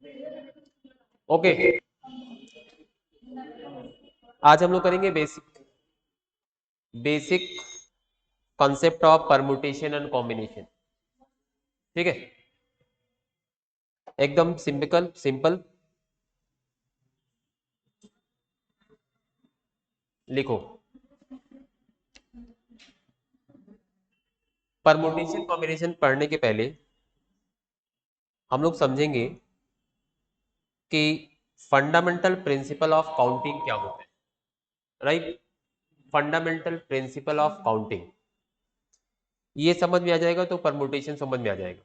Okay, आज हम लोग करेंगे basic basic concept of permutation and combination. ठीक है, एकदम सिंपल सिंपल। लिखो, परमुटेशन कॉम्बिनेशन पढ़ने के पहले हम लोग समझेंगे कि फंडामेंटल प्रिंसिपल ऑफ काउंटिंग क्या होता है। Right, fundamental principle of counting ये समझ में आ जाएगा तो परमुटेशन समझ में आ जाएगा।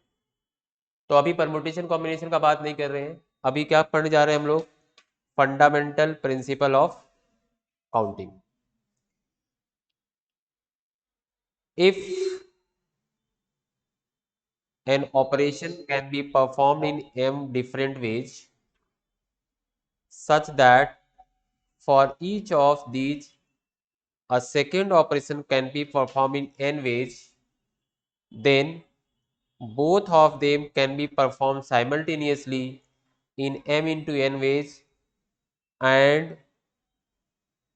तो अभी परमुटेशन कॉम्बिनेशन का बात नहीं कर रहे हैं, अभी क्या पढ़ने जा रहे हैं हम लोग, fundamental principle of counting. If an operation can be performed in m different ways such that for each of these a second operation can be performed in n ways, then both of them can be performed simultaneously in m into n ways, and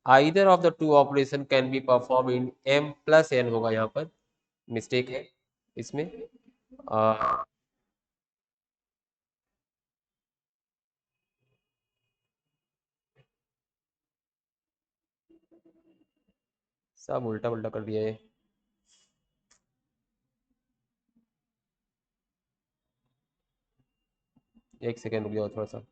either of the two operation can be performed in m plus n। होगा यहाँ पर mistake है इसमें। आ, सब उल्टा उल्टा कर दिया है। एक सेकेंड रुक जाओ थोड़ा सा।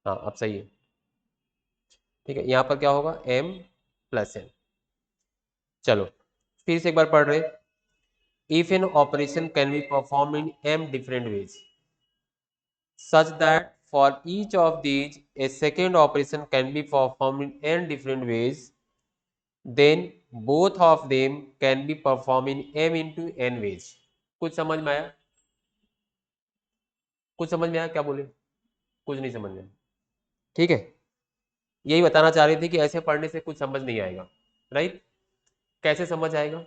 हाँ अब सही है। ठीक है, यहाँ पर क्या होगा, m प्लस n। चलो फिर से एक बार पढ़ रहे। If an operation can be perform in m different ways such that for each of these a second operation can be performed in n different ways, then both of them can be performed in m into n ways। कुछ समझ में आया? कुछ समझ में आया क्या बोले? कुछ नहीं समझ में आया। ठीक है, यही बताना चाह रहे थे कि ऐसे पढ़ने से कुछ समझ नहीं आएगा। राइट, कैसे समझ आएगा?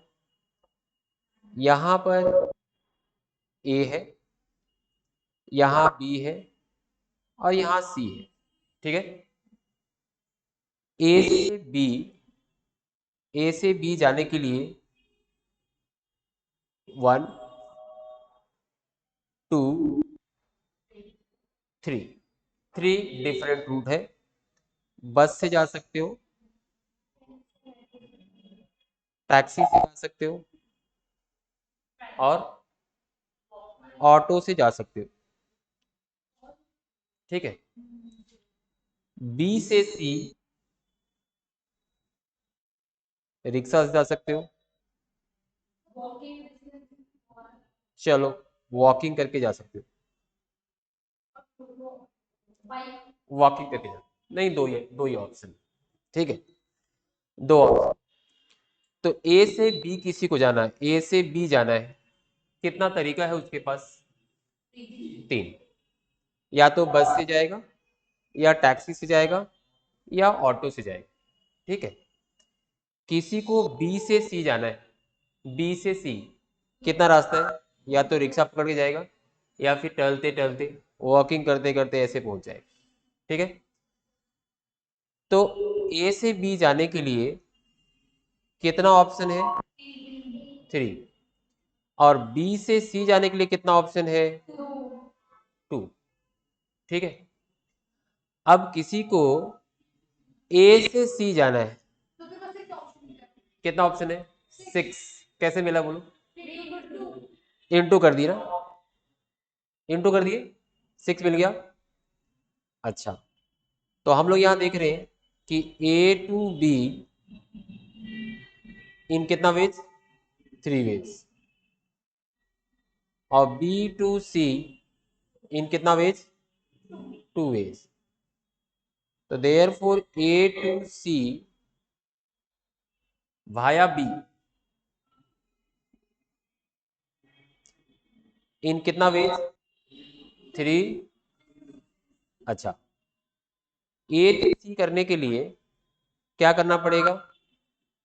यहां पर a है, यहाँ बी है और यहाँ सी है। ठीक है, ए से बी, ए से बी जाने के लिए 1 2 3 डिफरेंट रूट है। बस से जा सकते हो, टैक्सी से जा सकते हो और ऑटो से जा सकते हो। ठीक है, बी से सी रिक्शा से जा सकते हो। चलो वॉकिंग करके जा सकते हो, वॉकिंग करके जा, नहीं दो ही ऑप्शन। ठीक है, दो ऑप्शन। तो ए से बी किसी को जाना है, ए से बी जाना है, कितना तरीका है उसके पास? 3। या तो बस से जाएगा, या टैक्सी से जाएगा, या ऑटो से जाएगा। ठीक है, किसी को बी से सी जाना है, बी से सी कितना रास्ता है? या तो रिक्शा पकड़ के जाएगा, या फिर टहलते टहलते वॉकिंग करते करते ऐसे पहुंच जाएगा। ठीक है, तो ए से बी जाने के लिए कितना ऑप्शन है? 3। और बी से सी जाने के लिए कितना ऑप्शन है? 2। ठीक है, अब किसी को ए से सी जाना है, कितना ऑप्शन है? 6। कैसे मिला बोलो? इंटू कर दिया ना, इंटू कर दिए, 6 मिल गया। अच्छा, तो हम लोग यहां देख रहे हैं कि ए टू बी इन कितना वेज? 3 वेज। और बी टू सी इन कितना वेज? 2 वेज। तो therefore A to C via B in कितना वेज? 3। अच्छा, ए टू सी करने के लिए क्या करना पड़ेगा,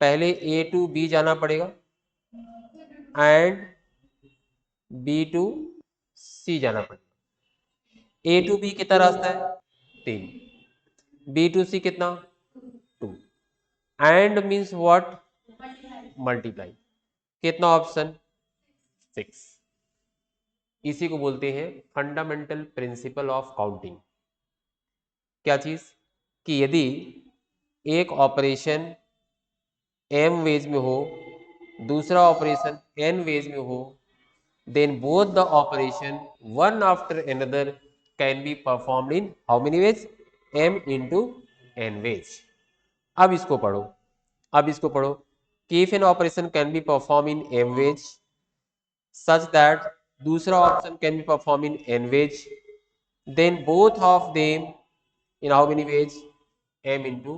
पहले ए टू बी जाना पड़ेगा एंड बी टू सी जाना पड़ेगा। ए टू बी कितना रास्ता है, 3, बी टू सी कितना, 2, एंड मीन्स व्हाट, मल्टीप्लाई, कितना ऑप्शन, 6। इसी को बोलते हैं फंडामेंटल प्रिंसिपल ऑफ काउंटिंग। क्या चीज, कि यदि एक ऑपरेशन m वेज में हो, दूसरा ऑपरेशन n वेज में हो, then both the operation one after another can be performed in how many ways, m into n ways. अब इसको पढ़ो, अब इसको पढ़ो कि if an operation can be perform in m ways such that दूसरा option can be perform in n ways, then both of them in how many ways, m into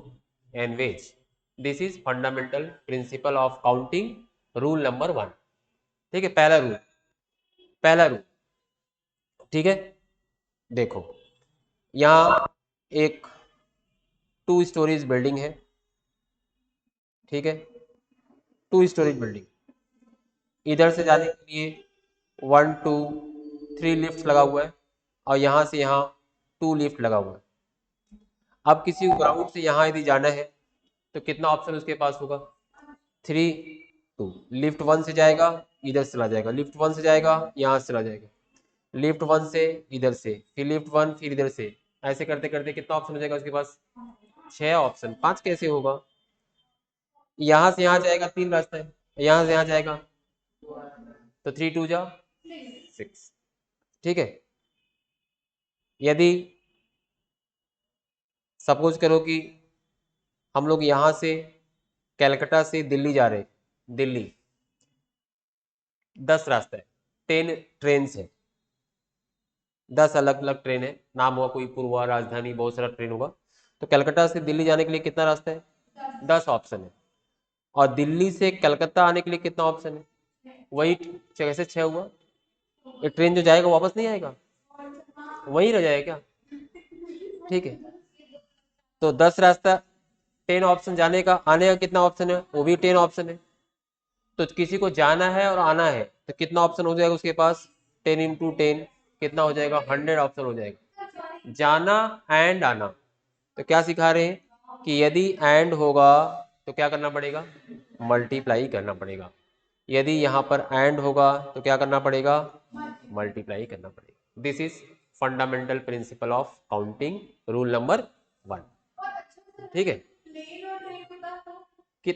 n ways. This is fundamental principle of counting, rule number 1। ठीक है, पहला rule, पहला rule, ठीक है। देखो यहाँ एक 2 स्टोरीज बिल्डिंग है, ठीक है, 2 स्टोरीज बिल्डिंग, इधर से जाने के लिए 1 2 3 लिफ्ट लगा हुआ है और यहाँ से यहाँ 2 लिफ्ट लगा हुआ है। अब किसी को ग्राउंड से यहाँ यदि जाना है तो कितना ऑप्शन उसके पास होगा, 3 2, लिफ्ट 1 से जाएगा, इधर से चला जाएगा, लिफ्ट 1 से जाएगा, यहाँ से चला जाएगा, लिफ्ट 1 से इधर से, फिर लिफ्ट 1, फिर इधर से, ऐसे करते करते कितना ऑप्शन हो जाएगा उसके पास, 6 ऑप्शन। 5 कैसे होगा, यहाँ से यहाँ जाएगा 3 रास्ता है, यहाँ से यहाँ जाएगा तो 3 2 जा 6, ठीक है। यदि सपोज करो कि हम लोग यहाँ से कलकत्ता से दिल्ली जा रहे, दिल्ली 10 रास्ता है, 10 ट्रेन है, 10 अलग अलग ट्रेन है, नाम हुआ कोई पूर्वा, राजधानी, बहुत सारा ट्रेन होगा। तो कलकत्ता से दिल्ली जाने के लिए कितना रास्ता है, 10 ऑप्शन है। और दिल्ली से कलकत्ता आने के लिए कितना ऑप्शन है, वही कैसे 6 हुआ, ये ट्रेन जो जाएगा वापस नहीं आएगा, वही रह जाएगा क्या, ठीक है। तो 10 रास्ता, 10 ऑप्शन जाने का, आने का कितना ऑप्शन है, वो भी 10 ऑप्शन है। तो किसी को जाना है और आना है तो कितना ऑप्शन हो जाएगा उसके पास, 10 इंटू 10 कितना हो जाएगा, 100 ऑप्शन हो जाएगा, जाना एंड आना। तो क्या सिखा रहे हैं कि यदि एंड होगा तो क्या करना पड़ेगा, मल्टीप्लाई करना पड़ेगा। यदि यहाँ पर एंड होगा तो क्या करना पड़ेगा, मल्टीप्लाई करना पड़ेगा। This is fundamental principle of counting, rule number 1, ठीक है। कि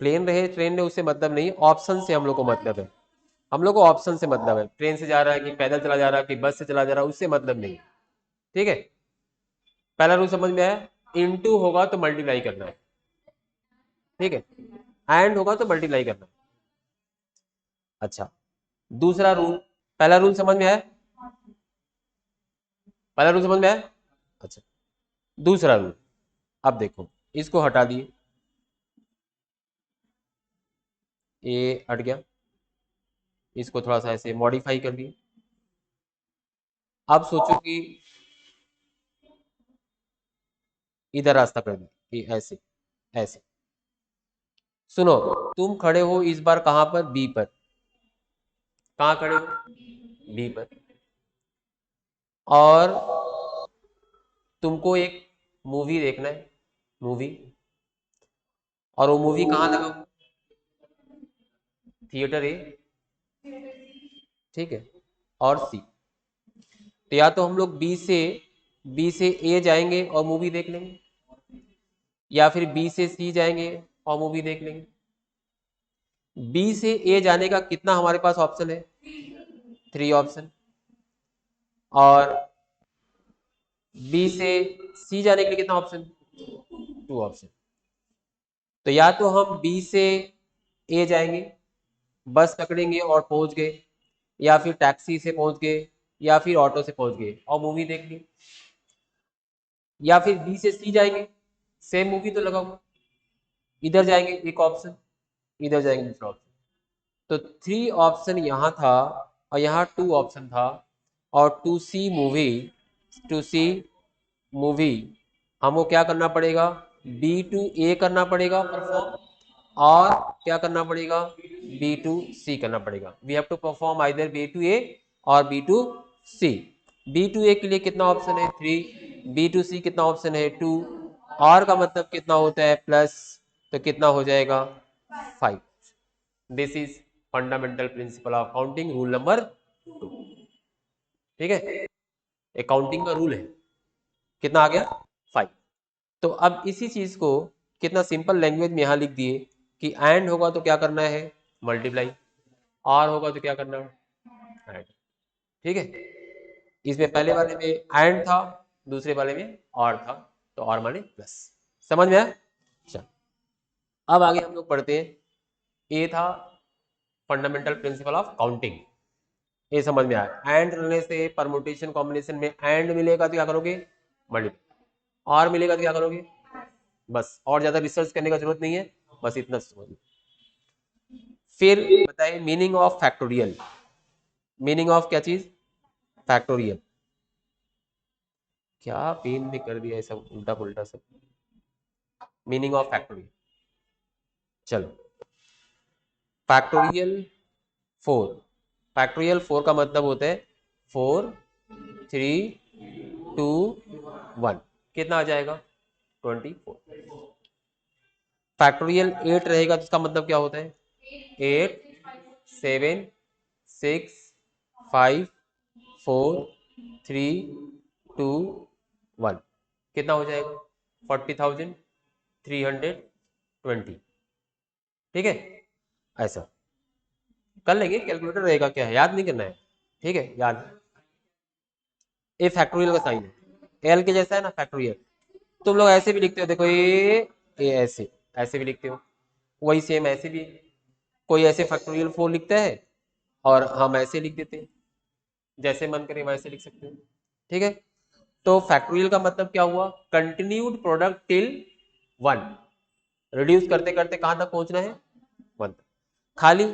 प्लेन रहे ट्रेन रहे उससे मतलब नहीं, ऑप्शन से हम लोग को मतलब है, हम लोग को ऑप्शन से मतलब है, ट्रेन से जा रहा है कि पैदल चला जा रहा है कि बस से चला जा रहा है उससे मतलब नहीं, ठीक है। पहला रूल समझ में आया, इनटू होगा तो मल्टीप्लाई करना है, ठीक है, एंड होगा तो मल्टीप्लाई करना है। अच्छा, दूसरा रूल, पहला रूल समझ में आया, पहला रूल समझ में आया। अच्छा, दूसरा रूल, अब देखो इसको हटा दिए, ये हट गया, इसको थोड़ा सा ऐसे मॉडिफाई कर दिए। अब सोचो कि इधर रास्ता कर दिए, ये ऐसे ऐसे। सुनो, तुम खड़े हो इस बार कहां पर, बी पर, कहां खड़े हो, बी पर, और तुमको एक मूवी देखना है, मूवी, और वो मूवी कहां लगा, थिएटर ए, ठीक है, और सी। तो या तो हम लोग बी से ए जाएंगे और मूवी देख लेंगे, या फिर बी से सी जाएंगे और मूवी देख लेंगे। बी से ए जाने का कितना हमारे पास ऑप्शन है, 3 ऑप्शन, और बी से सी जाने के लिए कितना ऑप्शन, 2 ऑप्शन। तो या तो हम बी से ए जाएंगे, बस पकड़ेंगे और पहुंच गए, या फिर टैक्सी से पहुंच गए, या फिर ऑटो से पहुंच गए और मूवी देख ली, या फिर बी से सी जाएंगे, सेम मूवी तो लगा हुआ, इधर जाएंगे एक ऑप्शन, इधर जाएंगे दूसरा ऑप्शन। तो 3 ऑप्शन यहाँ था और यहाँ 2 ऑप्शन था, और टू सी मूवी हमको क्या करना पड़ेगा, बी टू ए करना पड़ेगा परफॉर्म, और क्या करना पड़ेगा, बी टू सी करना पड़ेगा। We have to perform either B to A और B to C. B to A के लिए कितना ऑप्शन है, 3। बी टू सी कितना ऑप्शन है, 2। और का मतलब कितना होता है, प्लस, तो कितना हो जाएगा, 5। This is fundamental principle of counting, rule number 2। ठीक है, अकाउंटिंग का रूल है, कितना आ गया, 5। तो अब इसी चीज को कितना सिंपल लैंग्वेज में यहां लिख दिए कि एंड होगा तो क्या करना है, मल्टीप्लाई, और होगा तो क्या करना है, ऐड। ठीक है, इसमें पहले वाले में एंड था, दूसरे वाले में और था, तो और माने प्लस। समझ में आया? चल, अब आगे हम लोग पढ़ते हैं। ए था फंडामेंटल प्रिंसिपल ऑफ काउंटिंग, ये समझ में आया। एंड रहने से परमुटेशन कॉम्बिनेशन में एंड मिलेगा तो क्या करोगे, मल्टीप्लाई, और मिलेगा तो क्या करोगे, बस। और ज्यादा रिसर्च करने का जरूरत नहीं है, बस इतना समझ। फिर बताइए meaning of factorial. Meaning of क्या चीज, फैक्टोरियल। क्या पेन में कर दिया है सब उल्टा पुल्टा सब। मीनिंग ऑफ फैक्टोरियल, चलो। फैक्टोरियल 4, फैक्टोरियल 4 का मतलब होता है 4 3 2 1, कितना आ जाएगा, 24। फैक्टोरियल 8 रहेगा तो इसका मतलब क्या होता है, 8 7 6 5 4 3 2 1, कितना हो जाएगा, 40,320। ठीक है, ऐसा कर लेंगे, कैलकुलेटर रहेगा, क्या है, याद नहीं करना है। ठीक है, याद। ए फैक्टोरियल का साइन है, एल के जैसा है ना फैक्टोरियल। तुम लोग ऐसे भी लिखते हो, देखो ए ऐसे, ऐसे भी लिखते हो, वही सेम ऐसे भी। कोई ऐसे फैक्टोरियल 4 लिखता है और हम ऐसे लिख देते हैं, जैसे मन करे वैसे लिख सकते हैं। ठीक है, तो फैक्टोरियल का मतलब क्या हुआ, कंटिन्यूड प्रोडक्ट टिल 1, रिड्यूस करते करते कहां तक पहुंचना है, 1 तक। खाली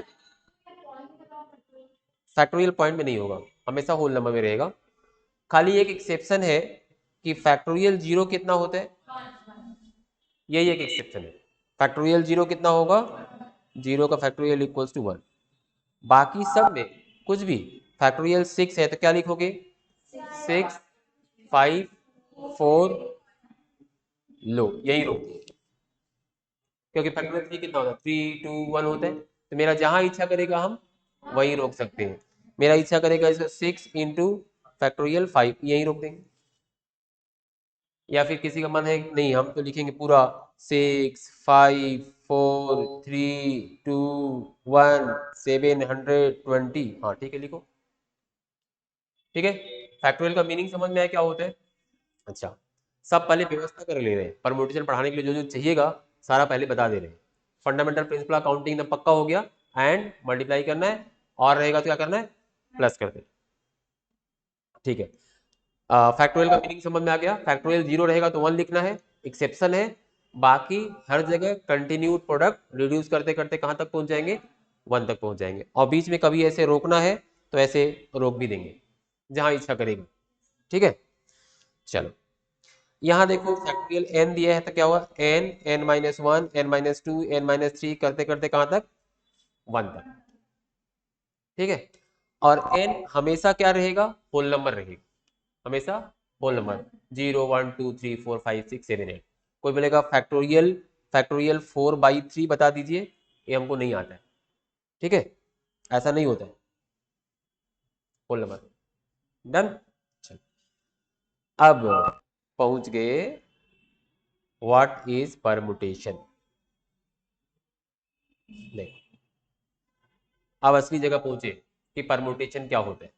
फैक्टोरियल पॉइंट में नहीं होगा, हमेशा होल नंबर में रहेगा। खाली एक एक्सेप्शन है कि फैक्टोरियल 0 कितना होता है, यही एक एक्सेप्शन है। फैक्टोरियल 0 कितना होगा, 0 का फैक्टोरियल इक्वल्स टू 1। बाकी सब में कुछ भी, फैक्टोरियल 6 है तो क्या लिखोगे, 6 5 4, लो यही रोक दिए। क्योंकि फैक्टोरियल 3 कितना होता है, 3 2 1 होता है, तो मेरा जहां इच्छा करेगा हम वही रोक सकते हैं। मेरा इच्छा करेगा इसको 6 इंटू फैक्टोरियल 5, यही रोक देंगे। या फिर किसी का मन है नहीं हम तो लिखेंगे पूरा 6 5 4 3 2 1 720, हाँ ठीक है लिखो। ठीक है, फैक्टोरियल का मीनिंग समझ में आया क्या होता है। अच्छा, सब पहले व्यवस्था कर ले रहे हैं, परमुटेशन पढ़ाने के लिए जो जो चाहिएगा सारा पहले बता दे रहे हैं। फंडामेंटल प्रिंसिपल ऑफ काउंटिंग एकदम पक्का हो गया, एंड मल्टीप्लाई करना है, और रहेगा तो क्या करना है, प्लस कर देना। ठीक है, फैक्टोरियल का मीनिंग समझ में आ गया। फैक्टोरियल 0 रहेगा तो 1 लिखना है, एक्सेप्शन है। बाकी हर जगह कंटिन्यूड प्रोडक्ट रिड्यूस करते करते कहां तक पहुंच जाएंगे, 1 तक पहुंच जाएंगे। और बीच में कभी ऐसे रोकना है तो ऐसे रोक भी देंगे, जहां इच्छा करेगा। ठीक है, चलो यहां देखो फैक्टोरियल n दिया है तो क्या हुआ, n n minus 1 n minus 2 n minus 3 करते करते कहां तक, 1 तक। ठीक है, और n हमेशा क्या रहेगा, होल नंबर रहेगा, हमेशा होल नंबर, 0 1 2 3 4 5 6 7 8। कोई बोलेगा फैक्टोरियल फैक्टोरियल 4/3 बता दीजिए, ये हमको नहीं आता है। ठीक है, ऐसा नहीं होता है, होल नंबर। डन, चल अब पहुंच गए व्हाट इज परमुटेशन। नहीं, अब असली जगह पहुंचे कि परमुटेशन क्या होता है।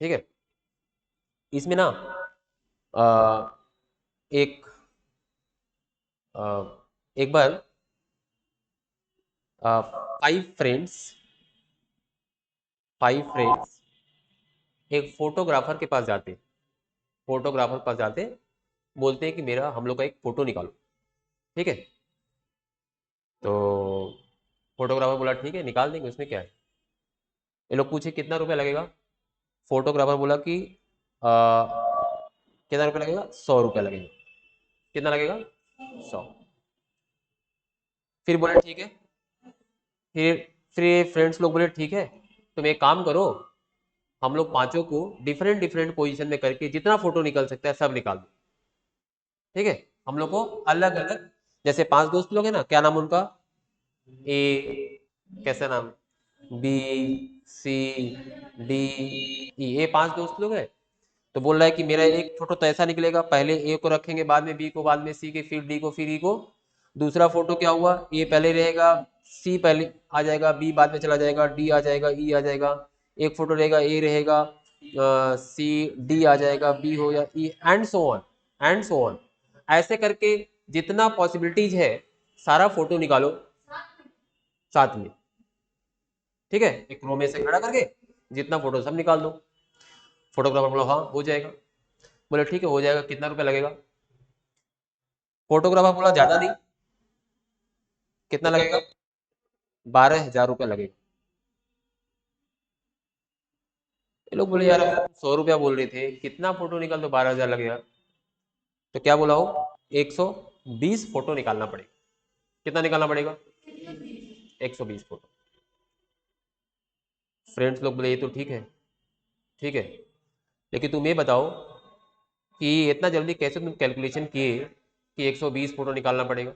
ठीक है, इसमें ना अ, एक अ, एक बार 5 फ्रेंड्स एक फोटोग्राफर के पास जाते, फोटोग्राफर के पास जाते, बोलते हैं कि मेरा हम लोग का एक फोटो निकालो। ठीक है, तो फोटोग्राफर बोला ठीक है निकाल देंगे, उसमें क्या है। ये लोग पूछे कितना रुपया लगेगा, फोटोग्राफर बोला कि कितना रुपया लगेगा, 100 रुपया लगेगा। कितना लगेगा 100। फिर बोले ठीक है, फिर फ्रेंड्स लोग बोले ठीक है, तुम एक काम करो, हम लोग पांचों को डिफरेंट डिफरेंट पोजीशन में करके जितना फोटो निकल सकता है सब निकाल दो। ठीक है, हम लोग को अलग अलग, जैसे 5 दोस्त लोग हैं ना, क्या नाम उनका, ए, कैसा नाम, बी, सी, डी, ई, ये 5 दोस्त लोग हैं। तो बोल रहा है कि मेरा एक फोटो तो ऐसा निकलेगा, पहले ए को रखेंगे, बाद में बी को, बाद में सी के, फिर डी को, फिर ई को। दूसरा फोटो क्या हुआ, ए पहले रहेगा, सी पहले आ जाएगा, बी बाद में चला जाएगा, डी आ जाएगा, ई आ जाएगा। एक फोटो रहेगा, ए रहेगा, सी, डी आ जाएगा, बी हो या E, and so on, and so on. ऐसे करके जितना पॉसिबिलिटीज है सारा फोटो निकालो साथ में। ठीक है, एक रो में से खड़ा करके जितना फोटो सब निकाल दो। फोटोग्राफर बोला हाँ हो जाएगा। बोले ठीक है हो जाएगा, कितना रुपया लगेगा। फोटोग्राफर बोला ज्यादा नहीं, कितना लगेगा, 12,000 रुपया लगेगा। ये लोग बोले यार 100 रुपया बोल रहे थे, कितना फोटो निकाल, तो 12,000 लगेगा। तो क्या बोला हो, 120 फोटो निकालना पड़ेगा। कितना निकालना पड़ेगा, 120 फोटो। फ्रेंड्स लोग बोले ये तो ठीक है, ठीक है, लेकिन तुम ये बताओ कि इतना जल्दी कैसे तुम कैलकुलेशन किए कि 120 फोटो निकालना पड़ेगा।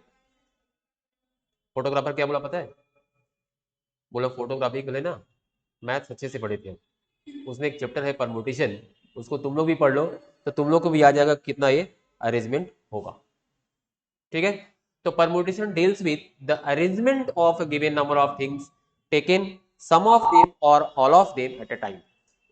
फोटोग्राफर क्या बोला पता है, बोला फोटोग्राफी के लिए ना मैथ्स अच्छे से पढ़े थे। उसमें एक चैप्टर है परमुटेशन, उसको तुम लोग भी पढ़ लो, तो तुम लोग को भी आ जाएगा कितना ये अरेंजमेंट होगा। ठीक है, तो permutation deals with the arrangement of a given number of things taken some of them और all of them at a time.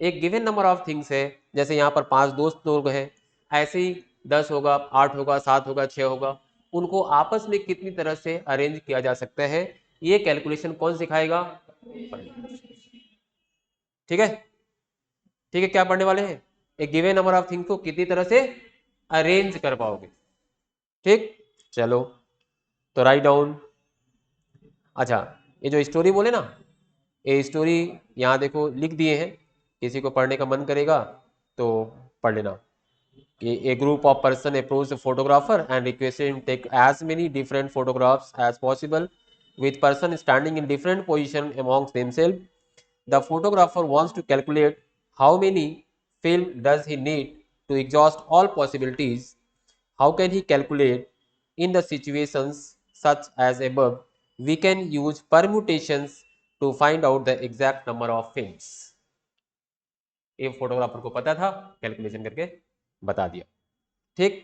एक गिवन नंबर ऑफ थिंग्स है, जैसे यहाँ पर 5 दोस्त लोग हैं, ऐसे ही 10 होगा, 8 होगा, 7 होगा, 6 होगा, उनको आपस में कितनी तरह से अरेंज किया जा सकता है, ये कैलकुलेशन कौन सिखाएगा। ठीक है, ठीक है, क्या पढ़ने वाले हैं, एक गिवन नंबर ऑफ थिंग्स को कितनी तरह से अरेंज कर पाओगे। ठीक, चलो तो राइट डाउन। अच्छा, ये जो स्टोरी बोले ना, ये स्टोरी यहाँ देखो लिख दिए हैं, किसी को पढ़ने का मन करेगा तो पढ़ लेना। कि a group of person approached the photographer and requested him take as many different photographs as possible with person standing in different position amongst themselves. The photographer wants to calculate how many film does he need to exhaust all possibilities. How can he calculate? In the situations such as above, we can use permutations to find out the exact number of films. ये photographer को पता था, calculation करके बता दिया। ठीक,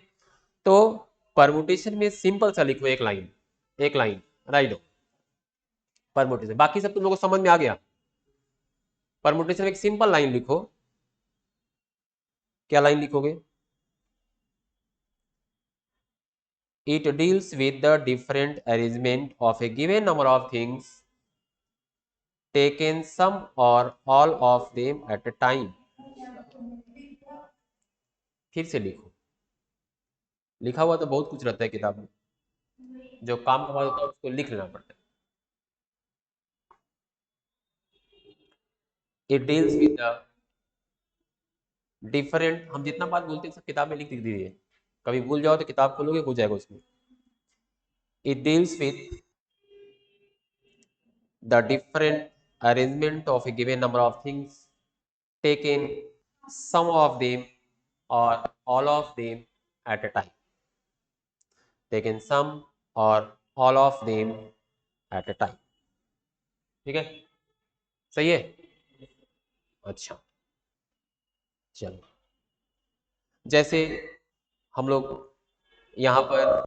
तो permutation में सिंपल सा लिखो, एक लाइन, एक लाइन राइट हो परमुटेशन, बाकी सब तुम लोगों को समझ में आ गया। परमुटेशन में एक सिंपल लाइन लिखो, क्या लाइन लिखोगे, it deals with the different arrangement of a given number of things taken some और all of them at a time. फिर से लिखो, लिखा हुआ तो बहुत कुछ रहता है किताब में, जो काम का बात होता है उसको लिख लेना पड़ता है। It deals with the different, हम जितना बात बोलते हैं सब किताब में लिख दीजिए, कभी भूल जाओ तो किताब खोलोगे हो जाएगा उसमें। It deals with the different arrangement of a given number of things taken some of them or all of them at a time, taken some or all of them at a time। ठीक है, सही है। अच्छा, चलो, जैसे हम लोग यहाँ पर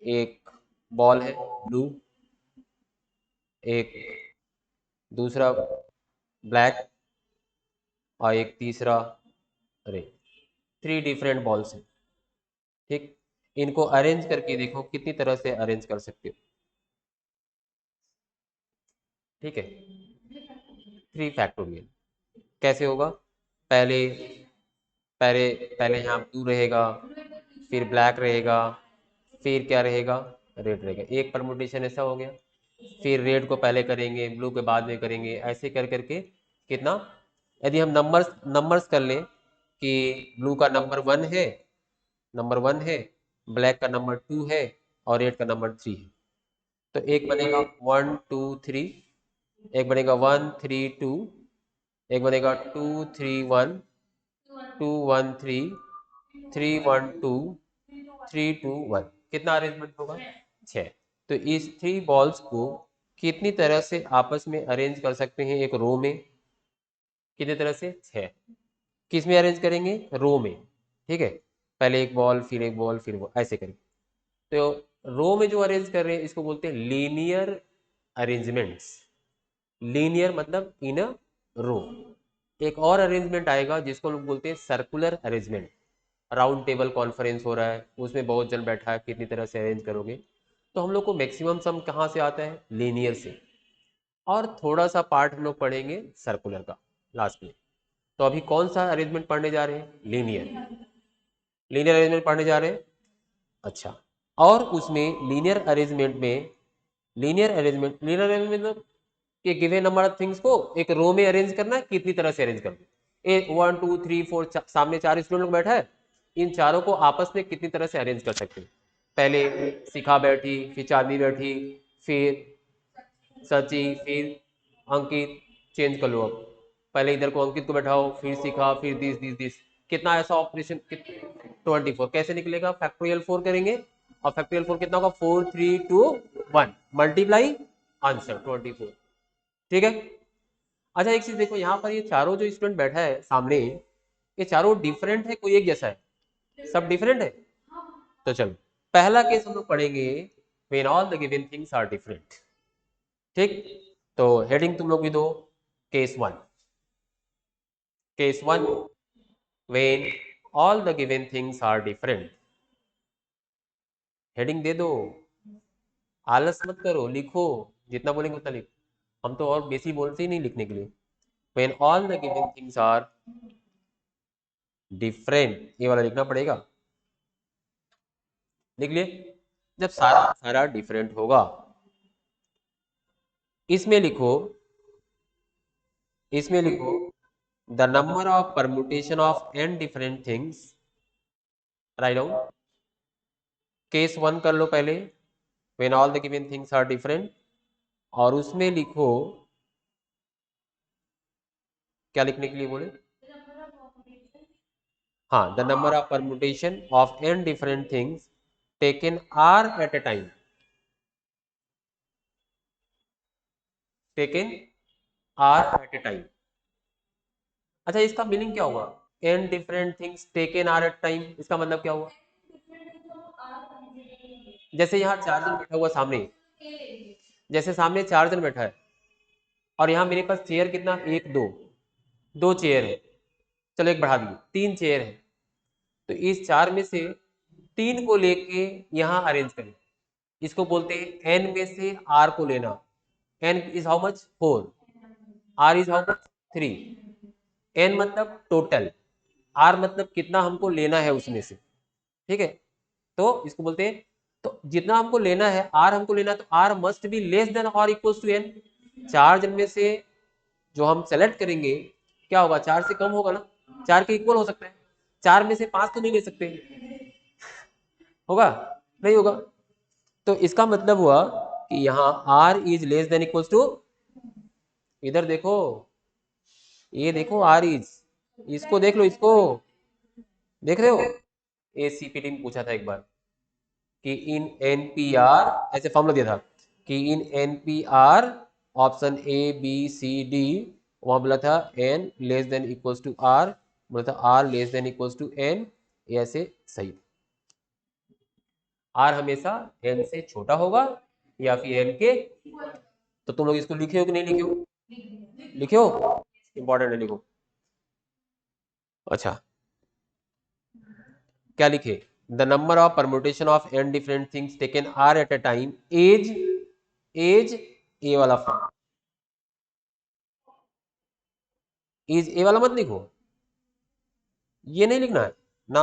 एक बॉल है ब्लू, एक दूसरा ब्लैक और एक तीसरा रेड, 3 डिफरेंट बॉल्स हैं। ठीक, इनको अरेंज करके देखो कितनी तरह से अरेंज कर सकते हो। ठीक है, 3 फैक्टोरियल कैसे होगा, पहले पहले पहले यहाँ ब्लू रहेगा, फिर ब्लैक रहेगा, फिर क्या रहेगा, रेड रहेगा, एक परमुटेशन ऐसा हो गया। फिर रेड को पहले करेंगे, ब्लू के बाद में करेंगे, ऐसे कर करके कितना, यदि हम नंबर्स नंबर्स कर लें कि ब्लू का नंबर 1 है, नंबर 1 है, ब्लैक का नंबर 2 है और रेड का नंबर 3 है। तो एक बनेगा 1 2 3, एक बनेगा 1 3 2, एक बनेगा 2 3 1, 2 1 3, 3 1 2, 3 2 1। कितना अरेंजमेंट होगा? 6। तो इस 3 बॉल्स को कितनी तरह से आपस में अरेंज कर सकते हैं एक रो में? कितनी तरह से? 6। किस में अरेंज करेंगे? रो में। ठीक है, पहले एक बॉल, फिर एक बॉल, फिर वो, ऐसे करेंगे। तो रो में जो अरेंज कर रहे हैं इसको बोलते हैं लीनियर अरेंजमेंट्स। लीनियर मतलब इन अ रो। एक और अरेंजमेंट आएगा जिसको लोग बोलते हैं circular arrangement. Round table conference हो रहा है, उसमें बहुत जन बैठा है, कितनी तरह से अरेंज करोगे? तो हम लोग को मैक्सिमम सम कहाँ से आता है? लीनियर से। और थोड़ा सा पार्ट हम लोग पढ़ेंगे सर्कुलर का लास्ट में। तो अभी कौन सा अरेंजमेंट पढ़ने जा रहे हैं? लीनियर। लीनियर अरेंजमेंट पढ़ने जा रहे हैं। अच्छा, और उसमें लीनियर अरेंजमेंट मतलब कि गिवन नंबर ऑफ थिंग्स को एक रो में अरेंज करना है, कितनी तरह से अरेंज करना है। एक 1 2 3 4, सामने 4 स्टूडेंट लोग बैठा है, इन चारों को आपस में कितनी तरह से अरेंज कर सकते हैं? पहले शिखा बैठी, फिर चांदनी बैठी, फिर सची, फिर अंकित। चेंज कर लो अब, पहले इधर को अंकित को बैठाओ, फिर शिखा, फिर दिस। कितना ऐसा ऑपरेशन? 24। कैसे निकलेगा? फैक्टोरियल 4 करेंगे, और फैक्टोरियल 4 कितना होगा? 4 3 2 1 मल्टीप्लाई आंसर 24। ठीक है। अच्छा, एक चीज देखो, यहाँ पर ये चारों जो स्टूडेंट बैठा है सामने, ये चारों डिफरेंट है, कोई एक जैसा है? सब डिफरेंट है। तो चलो, पहला केस हम लोग पढ़ेंगे, when all the given things are different. ठीक, तो हेडिंग तुम लोग भी दो, case 1। Case 1, when all the given things are different. Heading दे दो, आलस मत करो, लिखो, जितना बोलेंगे उतना लिखो। हम तो और बेसी बोलते ही नहीं लिखने के लिए। When all the given things are different, ये वाला लिखना पड़ेगा। लिख लिए? जब सारा सारा डिफरेंट होगा, इसमें लिखो, इसमें लिखो, the number of permutation of n different things. Write down. Case 1 कर लो पहले, when all the given things are different, और उसमें लिखो, क्या लिखने के लिए बोले? हाँ, the number of permutation of n different things taken are at a time. Taken are at a time. अच्छा, इसका मीनिंग क्या हुआ? N different things taken are at time, इसका मतलब क्या हुआ? जैसे यहाँ 4 जन बैठा हुआ सामने, जैसे सामने 4 जन बैठा है, और यहाँ मेरे पास चेयर कितना? 1 2, 2 चेयर है। चलो एक बढ़ा दिए, 3 चेयर है। तो इस 4 में से 3 को लेके यहाँ अरेंज करें। इसको बोलते हैं एन में से आर को लेना। N is how much? 4। R is how much? 3। N मतलब टोटल, आर मतलब कितना हमको लेना है उसमें से। ठीक है, तो इसको बोलते हैं, तो जितना हमको लेना है, आर हमको लेना है, तो r must be less than और इक्वल्स टू एन। 4 जन में से जो हम सेलेक्ट करेंगे, क्या होगा? 4 से कम होगा ना, 4 के इक्वल हो सकता है। 4 में से 5 तो नहीं ले सकते, होगा? नहीं होगा। तो इसका मतलब हुआ कि यहाँ r is less than equals to, इधर देखो, ये देखो, आर इज, इसको देख लो, इसको देख रहे हो? एसीपीटी में पूछा था एक बार कि इन एनपीआर, ऐसे फॉर्मूला दिया था कि इन NPR option A B C D, वहां बोला था N less than equals to R, बोला था R less than equals to N. ये ऐसे सही, आर हमेशा एन से छोटा होगा या फिर एन के। तो तुम लोग इसको लिखे हो कि नहीं लिखे हो? लिखे हो? इंपॉर्टेंट है, लिखो। अच्छा, क्या लिखे? The number of permutation of n different things taken are at a time as, as a वाला फॉर्म, इज ए वाला मत लिखो, ये नहीं लिखना है ना,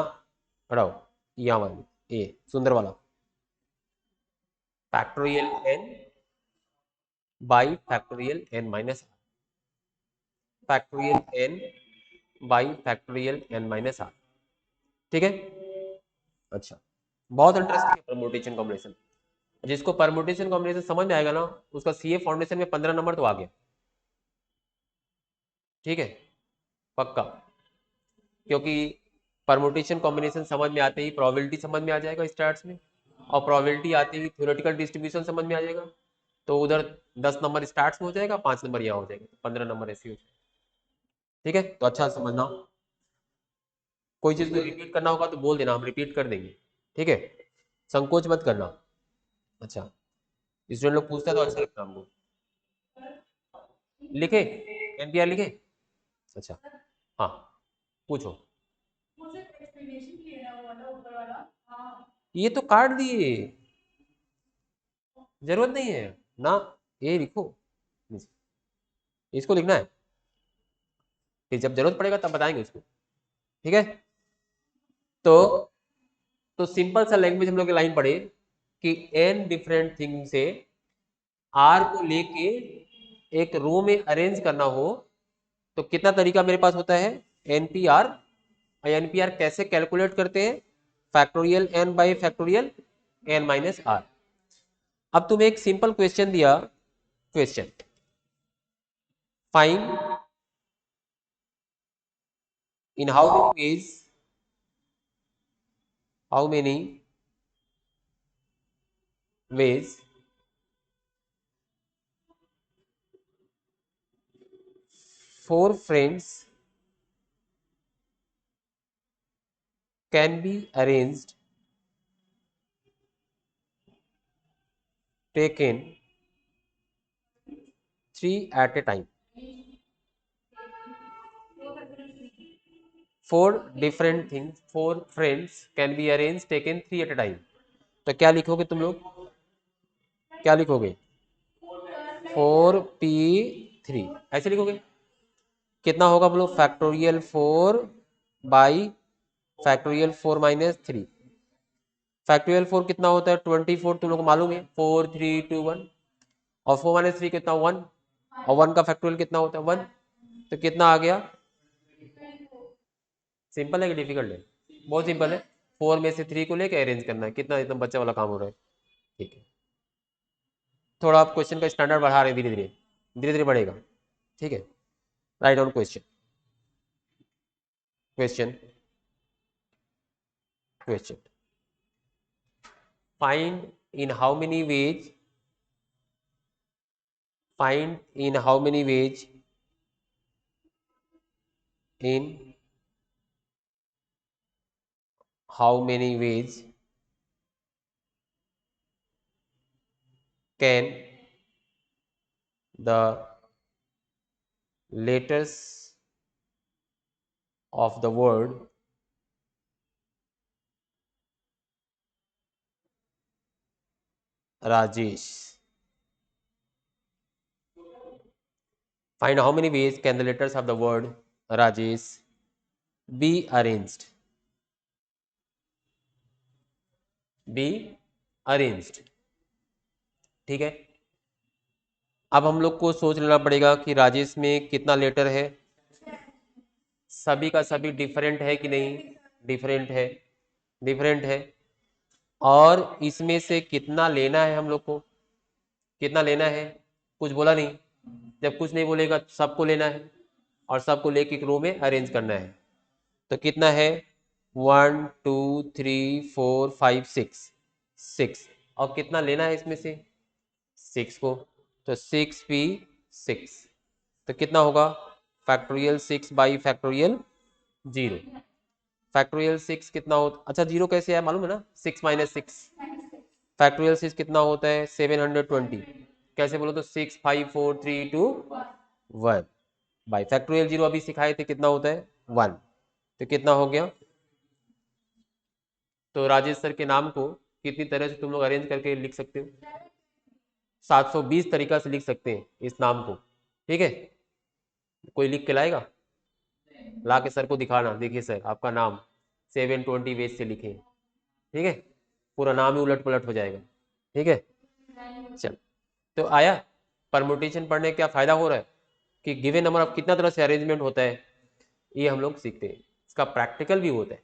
हटाओ, यहाँ वाली ए सुंदर वाला, factorial n by factorial n minus r, factorial n by factorial n minus r. ठीक है। अच्छा, बहुत इंटरेस्टिंग है परमुटेशन कॉम्बिनेशन। जिसको परमुटेशन कॉम्बिनेशन समझ में आएगा ना, उसका सीए फाउंडेशन में 15 नंबर तो आ गया। ठीक है, पक्का। क्योंकि परमुटेशन कॉम्बिनेशन समझ में आते ही प्रोबेबिलिटी समझ में आ जाएगा स्टार्ट्स में, और प्रोबेबिलिटी आते ही थ्योरेटिकल डिस्ट्रीब्यूशन समझ में आ जाएगा। तो उधर 10 नंबर स्टार्ट्स में हो जाएगा, 5 नंबर यहाँ हो जाएगा, 15 नंबर ऐसे हो जाएगा। ठीक है, तो अच्छा समझना। कोई चीज को रिपीट करना होगा तो बोल देना, हम रिपीट कर देंगे। ठीक है, संकोच मत करना। अच्छा, स्टूडेंट लोग पूछता है तो अच्छा लगता है हमको। लिखे, एनपीआर लिखे। अच्छा, हाँ, पूछो। ये तो काट दिए, जरूरत नहीं है ना, ये लिखो, इसको लिखना है, फिर जब जरूरत पड़ेगा तब बताएंगे उसको। ठीक है, तो सिंपल सा लैंग्वेज हम लोग लाइन पढ़े कि एन डिफरेंट थिंग से आर को लेके एक रो में अरेंज करना हो तो कितना तरीका मेरे पास होता है, एनपीआर। एनपीआर कैसे कैलकुलेट करते हैं, factorial n by factorial n minus r. अब तुम्हें एक सिंपल क्वेश्चन दिया, question find in how many ways 4 friends can be arranged, taken 3 at a time. 4 different things, 4 friends can be arranged, taken 3 at a time. तो क्या लिखोगे तुम लोग, क्या लिखोगे, 4p3 ऐसे लिखोगे। कितना होगा बोलो, factorial 4 by factorial 4 minus 3। Factorial 4 कितना होता है, 24, तुम लोग को मालूम है, 4 3 2 1, और 4 माइनस 3 कितना, 1, और 1 का फैक्टोरियल कितना होता है, 1। तो कितना आ गया, सिंपल है कि डिफिकल्ट है, बहुत सिंपल है। 4 में से 3 को लेके अरेंज करना है, कितना एकदम बच्चा वाला काम हो रहा है। ठीक है, थोड़ा आप क्वेश्चन का स्टैंडर्ड बढ़ा रहे हैं, धीरे धीरे धीरे धीरे बढ़ेगा। ठीक है, write down question, question question find in how many veg, find in how many veg in how many ways can the letters of the word Rajesh, find how many ways can the letters of the word Rajesh be arranged, be arranged। ठीक है, अब हम लोग को सोच लेना पड़ेगा कि राजेश में कितना लेटर है, सभी का सभी डिफरेंट है कि नहीं, डिफरेंट है, डिफरेंट है। और इसमें से कितना लेना है हम लोग को, कितना लेना है, कुछ बोला नहीं। जब कुछ नहीं बोलेगा तो सबको लेना है, और सबको लेके एक रो में अरेंज करना है। तो कितना है, 1 2 3 4 5 6, 6, और कितना लेना है इसमें से, 6 को। तो 6p6, तो कितना होगा, फैक्टोरियल 6 बाई फैक्टोरियल 0। फैक्टोरियल 6 कितना होता, अच्छा 0 कैसे है मालूम है ना, 6 माइनस 6। फैक्टोरियल 6 कितना होता है, 720। कैसे बोलो तो 6 5 4 3 2 1 बाई फैक्टोरियल 0 अभी सिखाए थे, कितना होता है 1। तो कितना हो गया, तो राजेश सर के नाम को कितनी तरह से तुम लोग अरेंज करके लिख सकते हो, 720 तरीका से लिख सकते हैं इस नाम को। ठीक है, कोई लिख के लाएगा, ला के सर को दिखाना, देखिए सर आपका नाम 720 वेज से लिखे। ठीक है, पूरा नाम ही उलट पलट हो जाएगा। ठीक है, चल, तो आया परमुटेशन पढ़ने का क्या फायदा हो रहा है, कि गिवन नंबर ऑफ कितना तरह से अरेंजमेंट होता है, ये हम लोग सीखते हैं। इसका प्रैक्टिकल भी होता है।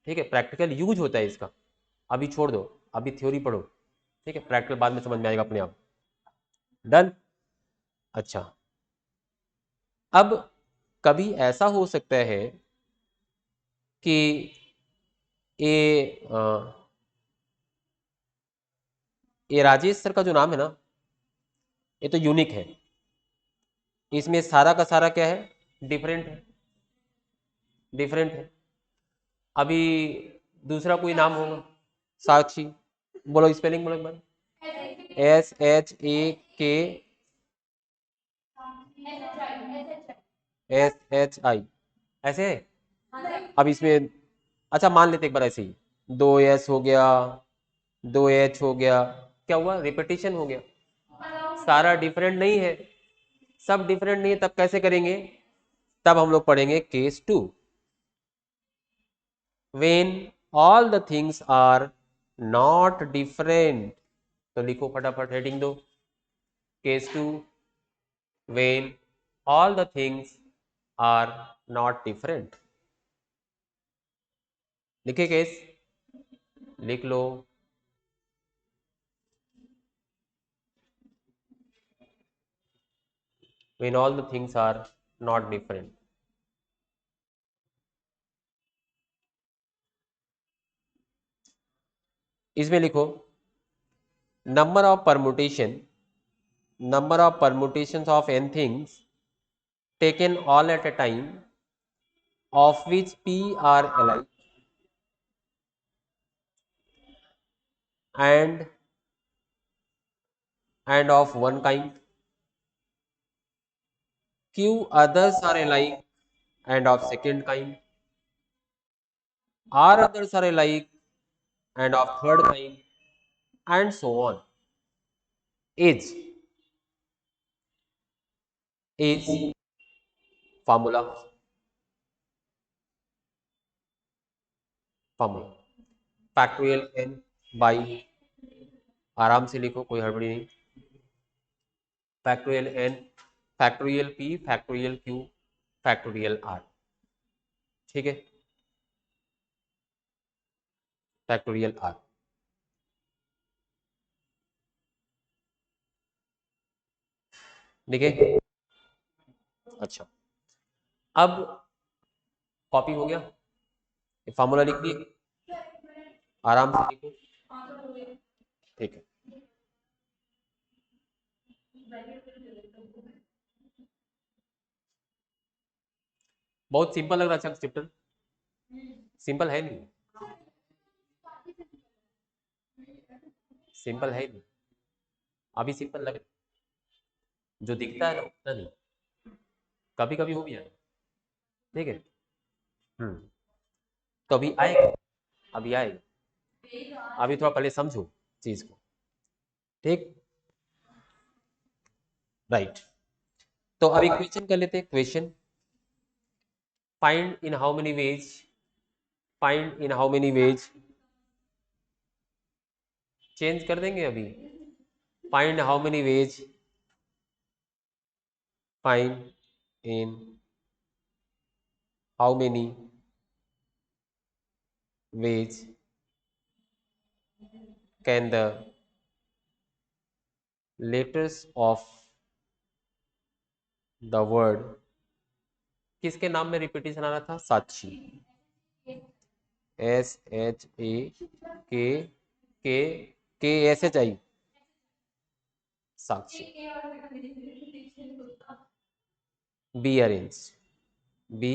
ठीक है, प्रैक्टिकल यूज होता है इसका। अभी छोड़ दो, अभी थ्योरी पढ़ो, ठीक है, प्रैक्टिकल बाद में समझ में आएगा अपने आप। डन। अच्छा, अब कभी ऐसा हो सकता है कि ये ये राजेश सर का जो नाम है ना, ये तो यूनिक है, इसमें सारा का सारा क्या है, डिफरेंट है, डिफरेंट है। अभी दूसरा कोई नाम होगा, साक्षी, बोलो स्पेलिंग बोलो एक बार, SHAKSHI, ऐसे है। अब इसमें अच्छा मान लेते एक बार ऐसे ही, 2S हो गया, 2H हो गया, क्या हुआ, रिपीटिशन हो गया, सारा डिफरेंट नहीं है, सब डिफरेंट नहीं है, तब कैसे करेंगे, तब हम लोग पढ़ेंगे case 2, when all the things are not different। तो लिखो फटाफट, हेडिंग दो, case 2, when all the things are not different। लिखे केस, लिख लो। when all the things are not different। इसमें लिखो number of permutations of n things taken all at a time of which p are alike and of one kind, q others are alike and of second kind, r others are alike and of third kind, and so on, is formula, factorial n by, आराम से लिखो, कोई हड़बड़ी नहीं, factorial n, factorial p, factorial q, factorial r, ठीक है, factorial r। देखिए, अच्छा, अब कॉपी हो गया, फार्मूला लिख दिए, आराम से लिखो, ठीक है। बहुत सिंपल लग रहा है चैप्टर, सिंपल है नहीं, सिंपल है नहीं, अभी सिंपल लग, जो दिखता है ना उतना नहीं, कभी कभी हो भी जाए, ठीक है। तो अभी आएगा, अभी आएगा, अभी थोड़ा पहले समझो चीज को, ठीक, राइट। तो अभी क्वेश्चन कर लेते हैं, question, find in how many veg, find in how many veg, change कर देंगे अभी, find how many veg, find in how many veg can the letters of the word, किसके नाम में रिपीटिशन आ रहा था, Sakshi, SHAK KSHI, Sakshi, be arrange, be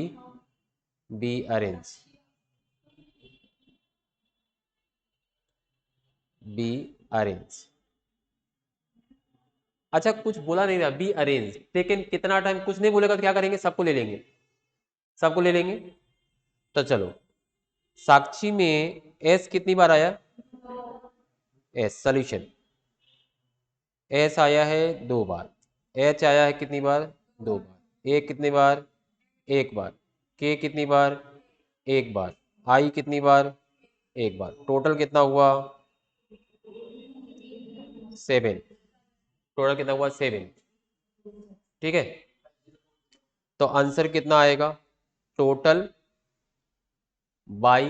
be arrange, be arrange. अच्छा कुछ बोला नहीं था, बी अरेंज, लेकिन कितना टाइम कुछ नहीं बोलेगा तो क्या करेंगे, सबको ले लेंगे, सबको ले लेंगे। तो चलो, साक्षी में एस कितनी बार आया, एस सॉल्यूशन, एस आया है 2 बार, एच आया है कितनी बार, 2 बार, ए कितनी बार, 1 बार, के कितनी बार, 1 बार, आई कितनी बार, 1 बार, टोटल कितना हुआ, 7, टोटल कितना हुआ, 7, ठीक है। तो आंसर कितना आएगा, टोटल बाई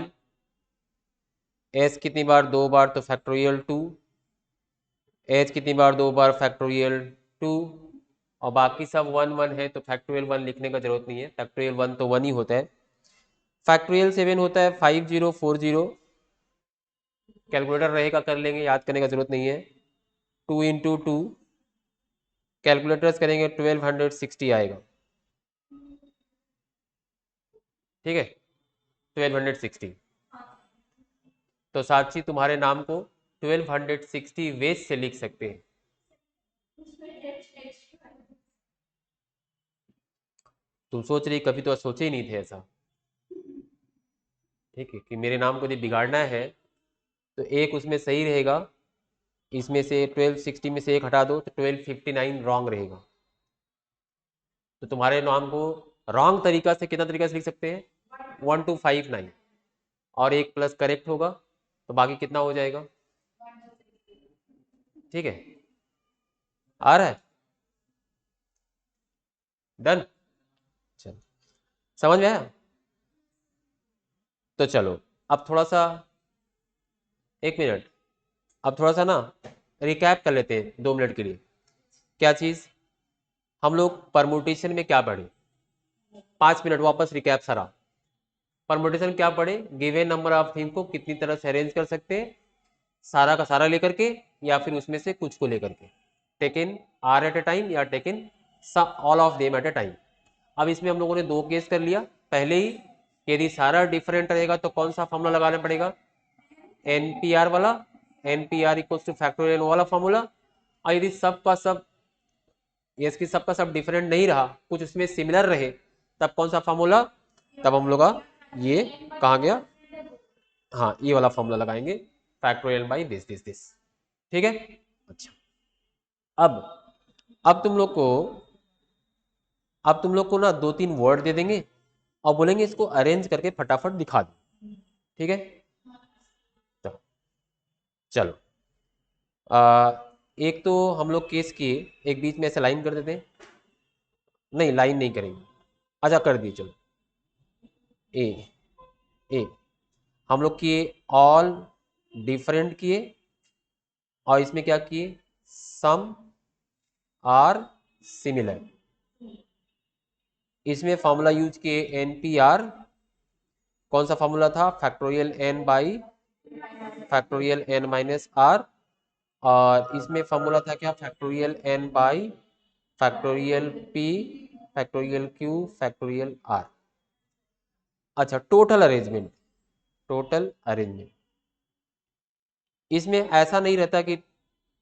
एच कितनी बार, 2 बार, तो फैक्टोरियल 2। एच कितनी बार, 2 बार, फैक्टोरियल 2। और बाकी सब 1 1 है तो फैक्टोरियल 1 लिखने का जरूरत नहीं है, फैक्टोरियल 1 तो 1 ही होता है। फैक्टोरियल 7 होता है 5040। कैलकुलेटर रहेगा, कर लेंगे, याद करने का जरूरत नहीं है। 2 × 2, कैलकुलेटर्स करेंगे 1260 आएगा। ठीक है, 1260। तो साक्षी तुम्हारे नाम को 1260 वेज से लिख सकते हैं। तुम सोच रही, कभी तो सोचे ही नहीं थे ऐसा। ठीक है, कि मेरे नाम को यदि बिगाड़ना है तो एक उसमें सही रहेगा, इसमें से 1260 में से एक हटा दो तो 1259 रॉन्ग रहेगा। तो तुम्हारे नाम को रॉन्ग तरीका से कितना तरीका से लिख सकते हैं, 1259, और एक प्लस करेक्ट होगा तो बाकी कितना हो जाएगा। ठीक है, आ रहा है, डन। चलो, समझ में आया। तो चलो अब थोड़ा सा, एक मिनट, अब थोड़ा सा ना रिकैप कर लेते हैं 2 मिनट के लिए। क्या चीज, हम लोग परमुटेशन में क्या पढ़े, 5 मिनट वापस रिकैप सारा। परमुटेशन क्या पढ़े, गिवन नंबर ऑफ थिंग को कितनी तरह से अरेंज कर सकते हैं, सारा का सारा लेकर के या फिर उसमें से कुछ को लेकर के, taken are at a time या taken all of them at a time. अब इसमें हम लोगों ने 2 केस कर लिया पहले ही। यदि सारा डिफरेंट रहेगा तो कौन सा फॉर्मूला लगाना पड़ेगा, एनपीआर वाला, एनपीआर इक्वल्स टू फैक्टोरियल वाला फॉर्मूला। और यदि सबका सब, यस कि सबका सब डिफरेंट नहीं रहा, कुछ उसमें सिमिलर रहे, तब कौन सा फॉर्मूला, तब हम लोग ये कहा गया, हाँ ये वाला फॉर्मूला लगाएंगे, factorial by this this this. ठीक है। अच्छा, अब अब तुम लोग को अब तुम लोग को ना 2 3 वर्ड दे देंगे और बोलेंगे इसको अरेंज करके फटाफट दिखा दो। ठीक है, तो चलो, एक तो हम लोग केस किए, एक बीच में ऐसे लाइन कर देते हैं, नहीं लाइन नहीं करेंगे, अच्छा कर दिए, चलो ए ए हम लोग किए ऑल डिफरेंट किए, और इसमें क्या किए, सम आर सिमिलर। इसमें फॉर्मूला यूज किए एनपीआर, कौन सा फॉर्मूला था, factorial n by factorial n minus r. और इसमें फॉर्मूला था क्या, factorial n by factorial p factorial q factorial r. अच्छा, टोटल अरेंजमेंट, टोटल अरेंजमेंट इसमें ऐसा नहीं रहता कि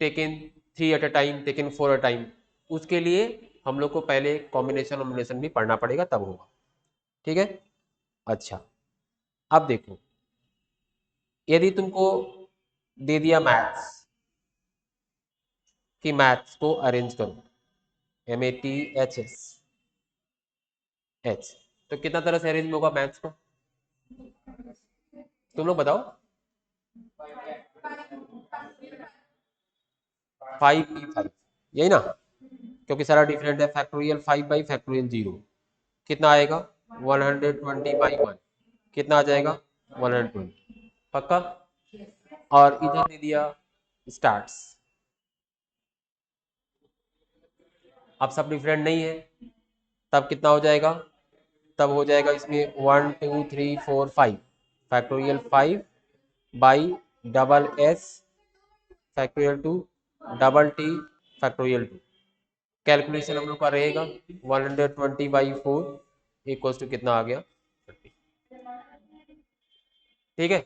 taken 3 at a time, taken 4 at time. उसके लिए हम लोग को पहले कॉम्बिनेशन भी पढ़ना पड़ेगा, तब होगा। ठीक है। अच्छा, अब देखो, यदि तुमको दे दिया मैथ्स, कि मैथ्स को अरेंज करो, MATHS, तो कितना तरह से अरेंज होगा मैथ्स को, तुम लोग बताओ। 5P5, यही ना, क्योंकि सारा डिफरेंट है। फैक्टोरियल 5/फैक्टोरियल 0 कितना आएगा, 120/1 कितना आ जाएगा, 120, पक्का। और इधर दे दिया स्टार्ट्स, अब सब डिफरेंट नहीं है, तब कितना हो जाएगा, तब हो जाएगा इसमें 1 2 3 4 5, फैक्टोरियल 5/डबल S factorial 2 double T factorial 2। Calculation हम लोग का रहेगा 120/4 इक्वल्स टू कितना आ गया, 30। ठीक है।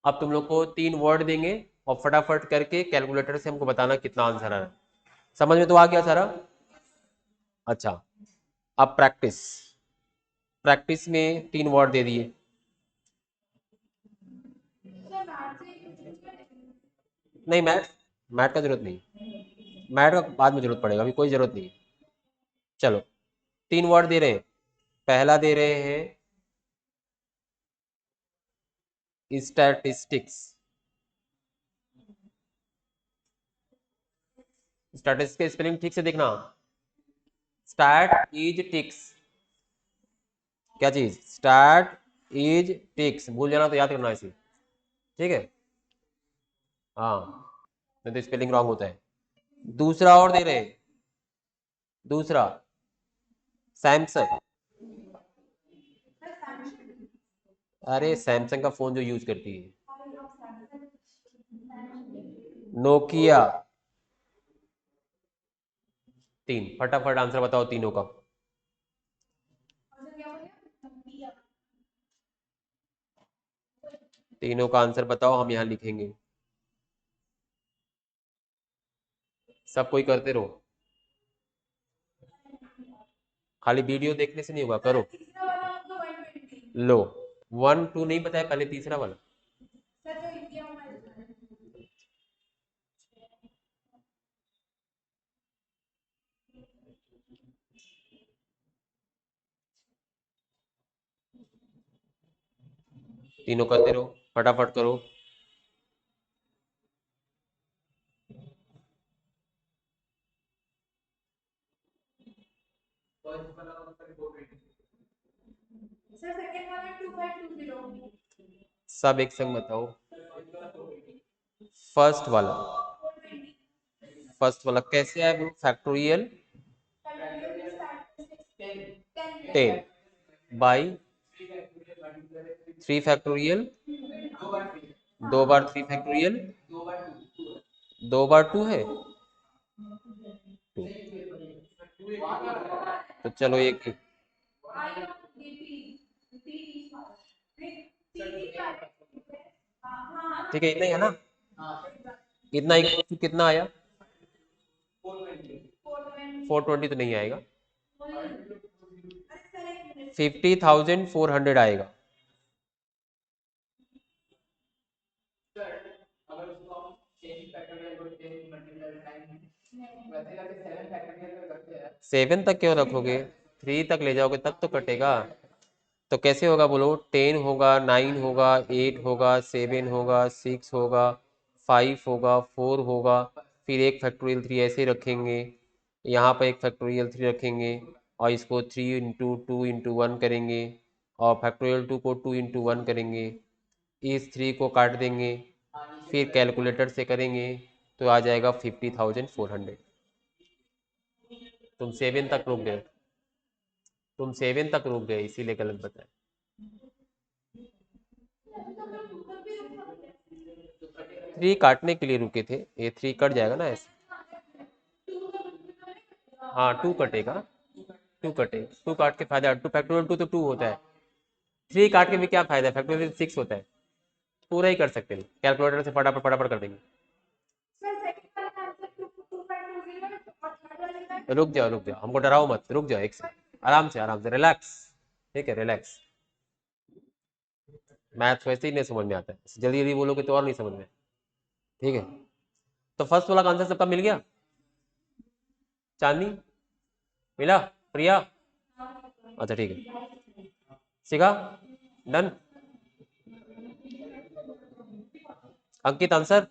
अब तुम लोग को 3 वर्ड देंगे और फटाफट करके कैलकुलेटर से हमको बताना कितना आंसर आ रहा है। समझ में तो आ गया सारा। अच्छा, अब प्रैक्टिस, प्रैक्टिस में 3 वर्ड दे दिए। नहीं, मैथ मैथ का जरूरत नहीं, मैथ का बाद में जरूरत पड़ेगा, अभी कोई जरूरत नहीं। चलो, 3 वर्ड दे रहे हैं, पहला दे रहे हैं स्टैटिस्टिक्स। स्टैटिस्टिक्स के स्पेलिंग ठीक से देखना, स्टैट इज टिक्स, क्या चीज, स्टैट इज टिक्स, भूल जाना तो याद करना इसे। ठीक है। हाँ, नहीं तो स्पेलिंग रॉन्ग होता है। दूसरा और दे रहे, दूसरा सैमसंग। अरे सैमसंग का फोन जो यूज करती है, नोकिया। तीन, फटाफट आंसर बताओ तीनों का। तीनों का आंसर बताओ, हम यहाँ लिखेंगे। सब कोई करते रहो, खाली वीडियो देखने से नहीं होगा, करो। लो, 1 2 नहीं बताया, पहले तीसरा वाला। तीनों करते रहो, फटाफट करो। सब एक संग बताओ। फर्स्ट वाला, फर्स्ट वाला कैसे आया bro? Factorial 10 by 3 factorial, 2 bar 3 factorial, 2 बार 2 है 2। तो चलो एक, ठीक है, इतना ही है ना? इतना एक कितना आया? 420 तो नहीं आएगा, 50,400 आएगा। सेवन तक क्यों रखोगे? 3 तक ले जाओगे तब तो कटेगा। तो कैसे होगा बोलो? 10 होगा, 9 होगा, 8 होगा, 7 होगा, 6 होगा, 5 होगा, 4 होगा, फिर एक फैक्टोरियल 3 ऐसे रखेंगे, यहाँ पर एक फैक्टोरियल 3 रखेंगे, और इसको 3 × 2 × 1 करेंगे, और फैक्टोरियल 2 को 2 × 1 करेंगे, इस 3 को काट देंगे, फिर कैलकुलेटर से करेंगे, तो आ जाएगा 50,400। तुम 7 तक रुक गए, तुम 7 तक रुक गए, इसीलिए गलत बताया। 3 काटने के लिए रुके थे, ये 3 कट जाएगा ना ऐसे। हाँ 2 कटेगा, 2 कटे, 2 काट के फायदा, 2 फैक्टोरियल 2 तो 2 होता है, 3 काट के भी क्या फायदा है, फैक्टोरियल 6 होता है। पूरा ही कर सकते हैं, कैलकुलेटर से फटाफट फटाफट कर देंगे। रुक जाओ रुक जाओ, हमको डराओ मत, रुक जाओ एक से, आराम से रिलैक्स। ठीक है, रिलैक्स। मैथ्स वैसे ही नहीं समझ में आता है, जल्दी जल्दी बोलोगे तो और नहीं समझ में। ठीक है, तो फर्स्ट वाला का आंसर सबका मिल गया। चांदनी मिला, प्रिया, अच्छा ठीक है, शिखा, डन। अंकित आंसर,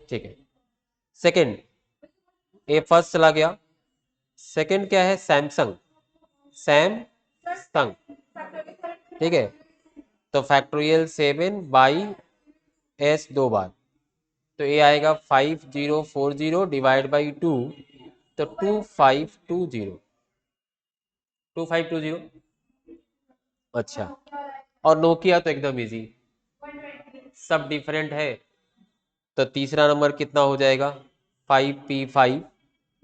ठीक है। सेकंड, ए फर्स्ट चला गया, सेकंड क्या है? सैमसंग, सैमसंग, ठीक है। तो फैक्टोरियल 7/s 2 बार, तो ये आएगा 5040 डिवाइड बाई 2, तो 2520। अच्छा, और नोकिया तो एकदम इजी, सब डिफरेंट है। तो तीसरा नंबर कितना हो जाएगा? 5p5,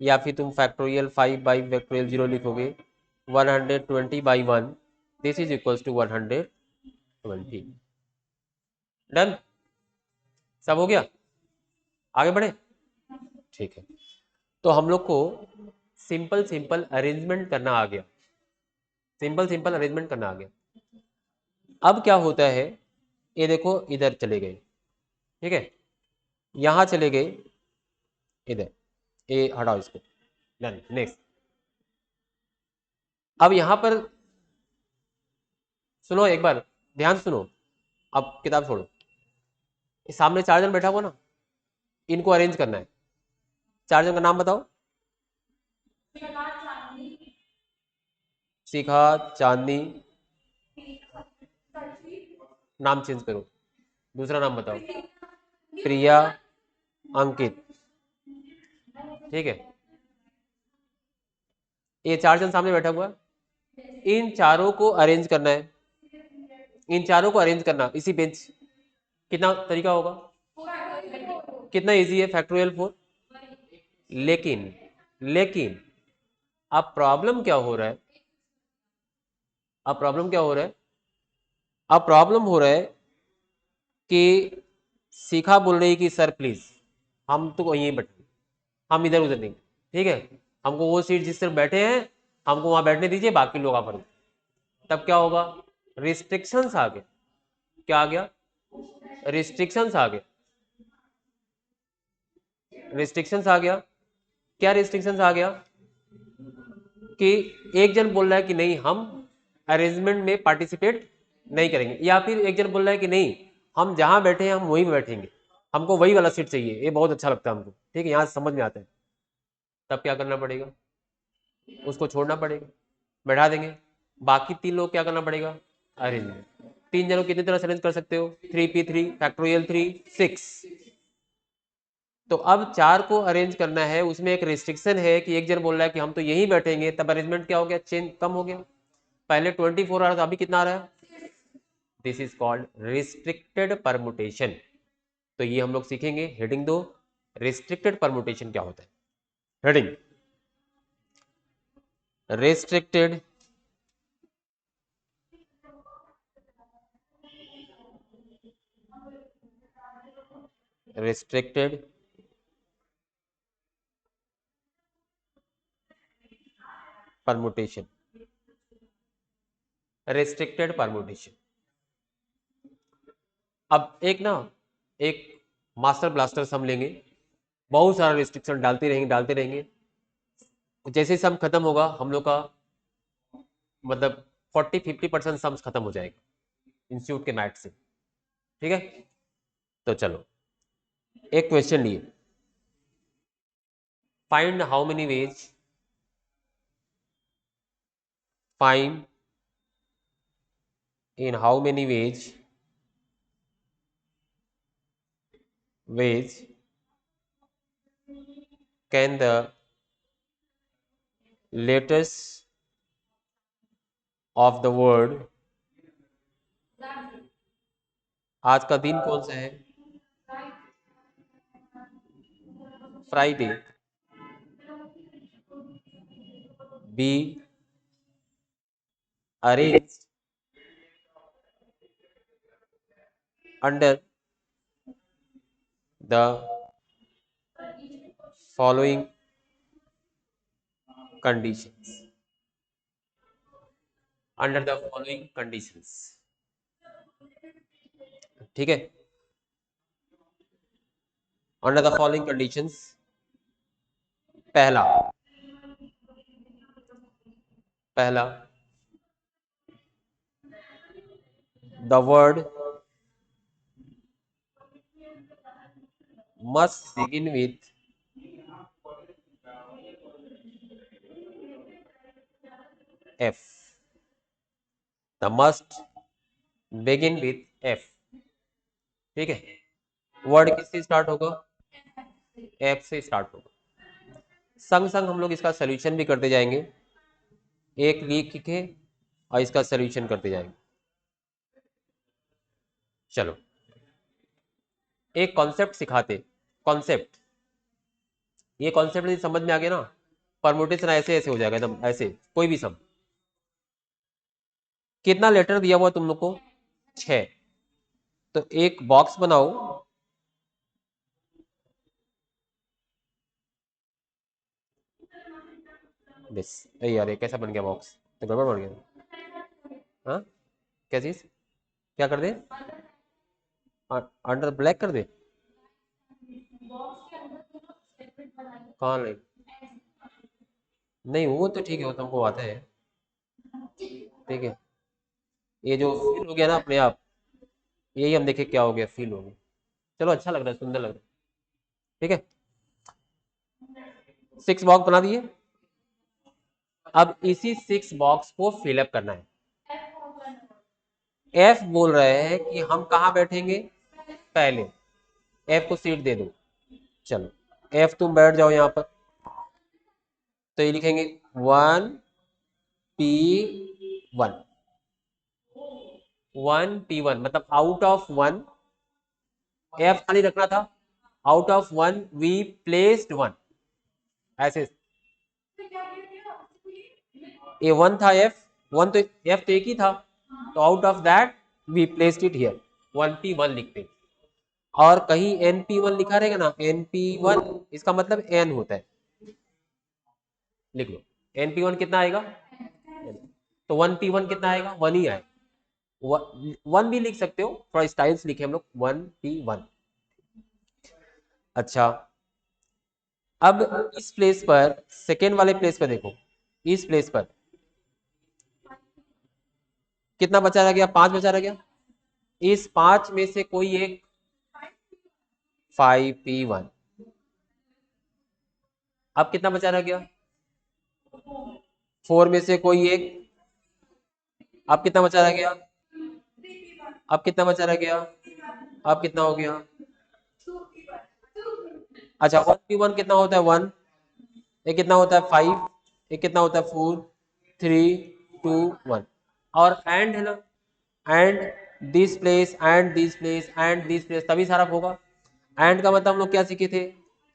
या फिर तुम फैक्टोरियल 5/फैक्टोरियल 0 लिखोगे, 120/1, this is equals to 120। Done, सब हो गया, आगे बढ़े। ठीक है, तो हम लोग को सिंपल सिंपल अरेंजमेंट करना आ गया, सिंपल सिंपल अरेंजमेंट करना आ गया। अब क्या होता है, ये देखो इधर चले गए, ठीक है, यहां चले गए, इधर, ये हटाओ इसको। Done, next. अब यहां पर सुनो एक बार, ध्यान सुनो, अब किताब छोड़ो। इस सामने 4 जन बैठा हुआ ना, इनको अरेंज करना है। 4 जन का नाम बताओ। शिखा, चांदनी, नाम चेंज करो, दूसरा नाम बताओ। प्रिया, अंकित, ठीक है। ये 4 जन सामने बैठा हुआ है, इन चारों को अरेंज करना है, इन चारों को अरेंज करना इसी बेंच। कितना तरीका होगा, कितना इजी है फैक्टोरियल 4। लेकिन लेकिन अब प्रॉब्लम क्या हो रहा है, अब प्रॉब्लम क्या हो रहा है, अब प्रॉब्लम हो रहा है कि शिखा बोल रही कि सर प्लीज हम तो यहीं बैठे, हम इधर उधर नहीं, ठीक है, हमको वो सीट जिस तरफ बैठे हैं हमको वहां बैठने दीजिए, बाकी लोग आप। तब क्या होगा, रिस्ट्रिक्शंस आ गए। क्या आ गया, रिस्ट्रिक्शंस आ गए, रिस्ट्रिक्शंस आ गया। क्या रिस्ट्रिक्शंस आ गया कि एक जन बोल रहा है कि नहीं हम अरेंजमेंट में पार्टिसिपेट नहीं करेंगे, या फिर एक जन बोल रहा है कि नहीं हम जहां बैठे हैं हम वहीं बैठेंगे, हमको वही वाला सीट चाहिए, ये बहुत अच्छा लगता है हमको, ठीक है, यहां से समझ में आता है। तब क्या करना पड़ेगा, उसको छोड़ना पड़ेगा, बैठा देंगे। बाकी 3 लोग क्या करना पड़ेगा, अरेंजमेंट। 3 जनों कितनी तरह से अरेंज कर सकते हो, 3p3 फैक्टोरियल 3 6। तो अब 4 को अरेंज करना है, उसमें एक रिस्ट्रिक्शन है कि एक जन बोल रहा है कि हम तो यहीं बैठेंगे, तब अरेंजमेंट क्या हो गया, चेंज कम हो गया। पहले 24 आ रहा था, अभी कितना आ रहा है, this is called restricted permutation. तो ये हम लोग सीखेंगे, हेडिंग दो, रिस्ट्रिक्टेड परमुटेशन क्या होता है। Heading, restricted restricted permutation, restricted permutation. अब एक मास्टर ब्लास्टर हम लेंगे, बहुत सारा रिस्ट्रिक्शन डालते रहेंगे। जैसे सम खत्म होगा हम लोग का, मतलब 40-50% सम्स खत्म हो जाएगा इंस्टीट्यूट के मैथ से, ठीक है। तो चलो एक क्वेश्चन लिए, find how many veg, find in how many veg can the letters of the word, आज का दिन कौन सा है, Friday, be arranged under the following conditions, under the following conditions, ठीक है। अंडर द फॉलोइंग कंडीशंस, पहला पहला the word must begin with F, the must begin with F, ठीक है। वर्ड किससे स्टार्ट होगा, F से स्टार्ट होगा। संग संग हम लोग इसका सोल्यूशन भी करते जाएंगे, एक लिख के और इसका सोल्यूशन करते जाएंगे। चलो एक कॉन्सेप्ट सिखाते, कॉन्सेप्ट, ये कॉन्सेप्ट यदि समझ में आ गया ना, परमुटेशन ऐसे ऐसे हो जाएगा एकदम ऐसे, कोई भी सम। कितना लेटर दिया हुआ तुम लोग को, 6। तो एक बॉक्स बनाओ, बस अरे यार ये कैसा बन गया बॉक्स, तो गड़बड़ बन गया। हाँ क्या चीज, क्या कर दे, अंडर ब्लैक कर दे, कहाँ नहीं, नहीं वो तो ठीक है, वो तुमको आता है, ठीक है। ये जो फील हो गया ना अपने आप, यही हम देखे क्या हो गया, फील हो गया। चलो अच्छा लग रहा है, सुंदर लग रहा है, ठीक है। 6 बॉक्स बना दिए, अब इसी 6 बॉक्स को फिलअप करना है, एफ बोल रहे हैं कि हम कहाँ बैठेंगे, पहले एफ को सीट दे दो। चलो एफ तुम बैठ जाओ यहाँ पर, तो ये लिखेंगे 1p1, 1p1 मतलब आउट ऑफ 1, एफ खाली रखना था, आउट ऑफ 1 वी प्लेस्ड 1, ऐसे। ए 1 था, एफ 1 तो, एफ तो एक ही था, तो out of that we placed it here, 1p1 लिखते हैं। और कहीं np1 लिखा रहेगा ना, np1 इसका मतलब n होता है, लिख लो np1 कितना आएगा, तो 1p1 कितना आएगा, 1 ही आएगा। 1 भी लिख सकते हो, थोड़ा स्टाइल से लिखे हम लोग 1p1। अच्छा, अब इस प्लेस पर, सेकेंड वाले प्लेस पर देखो, इस प्लेस पर कितना बचा रह गया, 5 बचा रह गया। इस 5 में से कोई एक 5p1, अब कितना बचा रह गया, 4 में से कोई एक, अब कितना बचा रह गया, अब कितना बचा रह गया, अब कितना हो गया। अच्छा 1p1 कितना होता है, 1, ये कितना होता है 5, ये कितना होता है 4, 3, 2, 1, और एंड है ना, and this place and this place and this place, तभी सारा होगा। एंड का मतलब हम लोग क्या सीखे थे,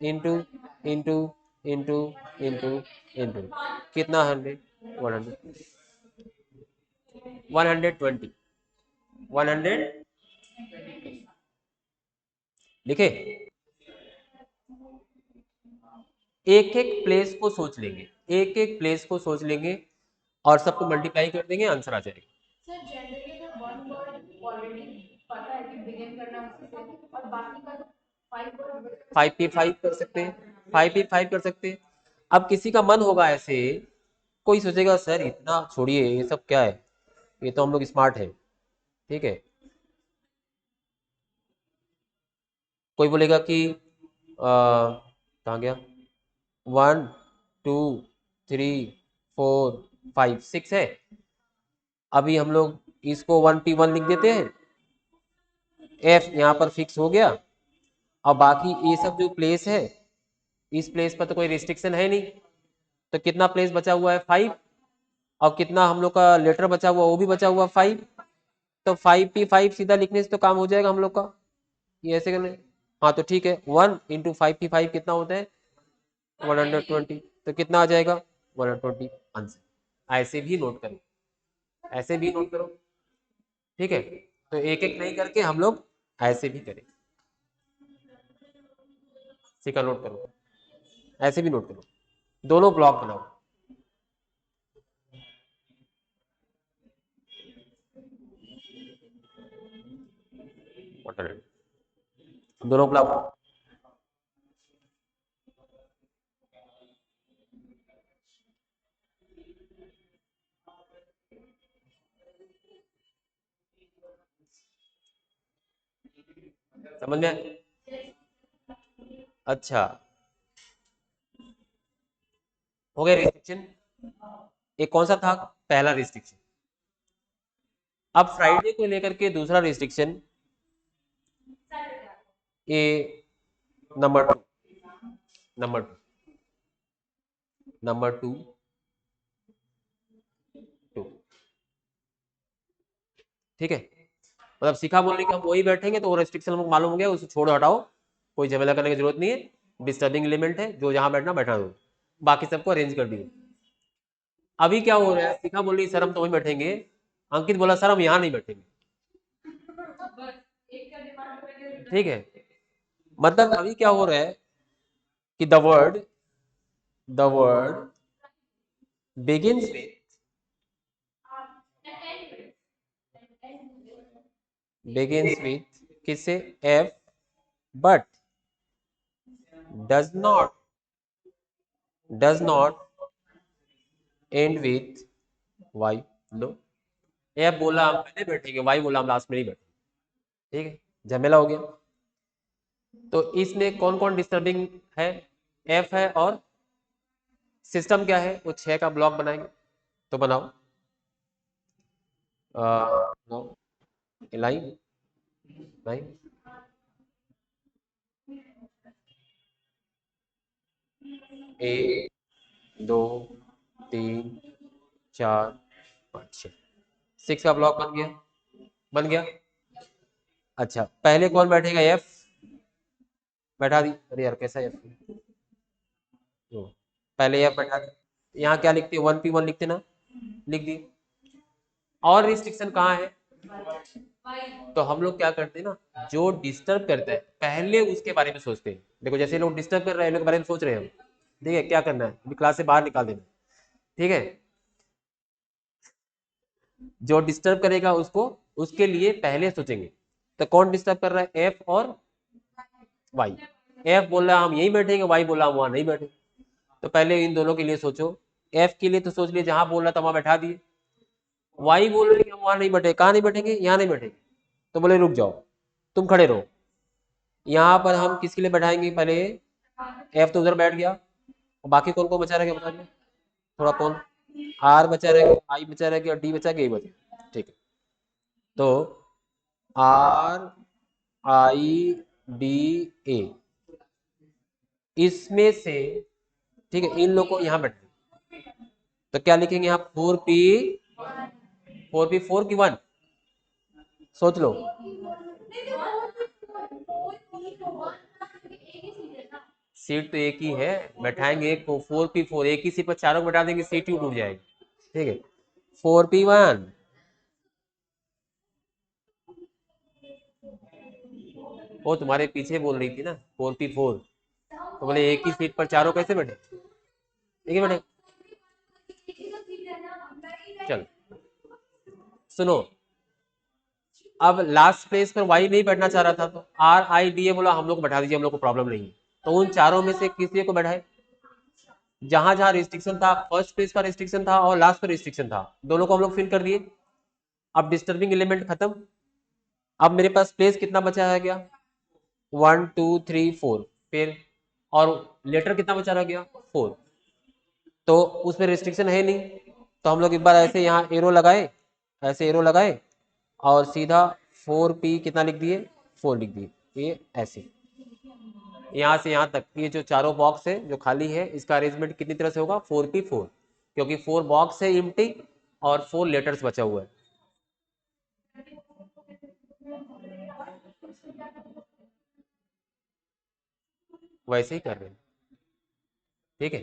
into into into into into, कितना 100, 100, 120, 100 लिखे। एक एक प्लेस को सोच लेंगे, एक एक प्लेस को सोच लेंगे और सबको मल्टीप्लाई कर देंगे, आंसर आ जाएगा। सर जनरली तो वन वर्ड ऑलरेडी पता है कि बिगिन करना है उससे, और बाकी का 5 वर्ड 5p5 कर सकते हैं, 5p5 कर सकते हैं। अब किसी का मन होगा ऐसे, कोई सोचेगा सर इतना छोड़िए ये सब क्या है, ये तो हम लोग स्मार्ट है, ठीक है। कोई बोलेगा कि कहाँ गया, 1 2 3 4 5 6 है, अभी हम लोग इसको 1p1 लिख देते हैं, एफ यहाँ पर फिक्स हो गया। और बाकी ये सब जो प्लेस है, इस प्लेस पर तो कोई रिस्ट्रिक्शन है नहीं, तो कितना प्लेस बचा हुआ है 5, और कितना हम लोग का लेटर बचा हुआ वो भी बचा हुआ 5, तो 5p5 सीधा लिखने से तो काम हो जाएगा हम लोग का, ये ऐसे करने। हाँ तो ठीक है, 1 × 5p5 कितना होता है 120, तो कितना आ जाएगा 120 आंसर। ऐसे भी नोट करो, ऐसे भी नोट करो, ठीक है। तो एक एक नहीं करके हम लोग ऐसे भी करें, सीखा, नोट करो, ऐसे भी नोट करो, दोनों ब्लॉक बनाओ। दोनों ब्लॉक, समझ में आया? अच्छा, हो गया रिस्ट्रिक्शन। एक कौन सा था, पहला रिस्ट्रिक्शन। अब फ्राइडे को लेकर के दूसरा रिस्ट्रिक्शन, ए नंबर 2, नंबर 2, नंबर 2, 2, ठीक है। मतलब सीखा बोलने के हम वही बैठेंगे, तो वो रेस्ट्रिक्शन हमको मालूम हो गया, उसे छोड़ो हटाओ, कोई झमेला करने की जरूरत नहीं है। डिस्टर्बिंग एलिमेंट है, जो जहां बैठना बैठा दो, बाकी सबको अरेंज कर दिए। अभी क्या हो रहा है, सीखा बोल रही सर हम तो वहीं बैठेंगे, अंकित बोला सर हम यहाँ नहीं बैठेंगे, ठीक है। मतलब अभी क्या हो रहा है कि द वर्ड बिगिंस विथ, किससे, f, but does not end with y. लो, एफ बोला हम पहले बैठेंगे, वाई बोला हम लास्ट में नहीं बैठेंगे, ठीक है, झमेला हो गया। तो इसमें कौन कौन डिस्टर्बिंग है, एफ है, और सिस्टम क्या है, वो 6 का ब्लॉक बनाएंगे, तो बनाओ, बनाओ। लाइन लाइन 1 2 3 4 5 6 6 का ब्लॉक बन गया, बन गया। अच्छा पहले कौन बैठेगा, एफ बैठा दी। अरे यार कैसा एफ, पहले एफ बैठा दी। यहाँ क्या लिखते, 1p1 लिखते ना, लिख दिए। और रिस्ट्रिक्शन कहाँ है, तो हम लोग क्या करते हैं ना, जो डिस्टर्ब करता है पहले उसके बारे में सोचते हैं। देखो जैसे लोग डिस्टर्ब कर रहे हैं, लोग के बारे में सोच रहे हैं हम, ठीक है, क्या करना है, अभी क्लास से बाहर निकाल देना, ठीक है। जो डिस्टर्ब करेगा उसको, उसके लिए पहले सोचेंगे। तो कौन डिस्टर्ब कर रहा है, एफ और वाई। एफ बोल रहा है हम यहीं बैठेंगे, वाई बोल रहा हम वहां नहीं बैठे। तो पहले इन दोनों के लिए सोचो। एफ के लिए तो सोच लिए जहां बोल रहा था वहां बैठा दिए। वाई बोल रहे कि हम वहां नहीं बैठे, कहाँ नहीं बैठेंगे, यहाँ नहीं बैठेंगे। तो बोले रुक जाओ, तुम खड़े रहो। यहाँ पर हम किसके लिए बैठाएंगे, पहले एफ तो उधर बैठ गया, और बाकी कौन कौन बचा रहेगा बता दो थोड़ा, कौन, आर बचा रहेगा, आई बचा रहेगा, और डी बचा गया, ए बचा, ठीक है। तो आर आई डी ए, इसमें से, ठीक है, इन लोग को यहाँ बैठे। तो क्या लिखेंगे यहाँ, 4p 4 की 1, सोच लो। सीट तो एक ही है, बैठाएंगे एक को, 4p4 एक ही सीट पर चारों को बैठा देंगे, सीट ही टूट जाएगी, ठीक है। 4p1, वो तुम्हारे पीछे बोल रही थी ना 4p4, तो बोले एक ही सीट पर चारों कैसे बैठे, एक ही बैठे। चल सुनो, अब लास्ट प्लेस पर वाई नहीं बैठना चाह रहा था, तो आर आई डी ए बोला हम लोग को बैठा दीजिए, हम लोग को प्रॉब्लम नहीं है। तो उन चारों में से किसी को बैठाए, जहां जहां रिस्ट्रिक्शन था, फर्स्ट प्लेस का रिस्ट्रिक्शन था और लास्ट पर रिस्ट्रिक्शन था, दोनों को हम लोग फिल कर दिए। अब डिस्टर्बिंग एलिमेंट खत्म। अब मेरे पास प्लेस कितना बचा रह गया, 1 2 3 4, फिर और लेटर कितना बचा रह गया, 4। तो उसमें रिस्ट्रिक्शन है नहीं, तो हम लोग एक बार ऐसे यहाँ एरो लगाए, ऐसे एरो लगाए और सीधा 4p कितना लिख दिए, 4 लिख दिए। ये ऐसे यहाँ से यहाँ तक ये जो चारों बॉक्स है जो खाली है, इसका अरेंजमेंट कितनी तरह से होगा, 4p4, क्योंकि 4 बॉक्स है एम्प्टी और 4 लेटर्स बचा हुआ है। वैसे ही कर रहे हैं, ठीक है।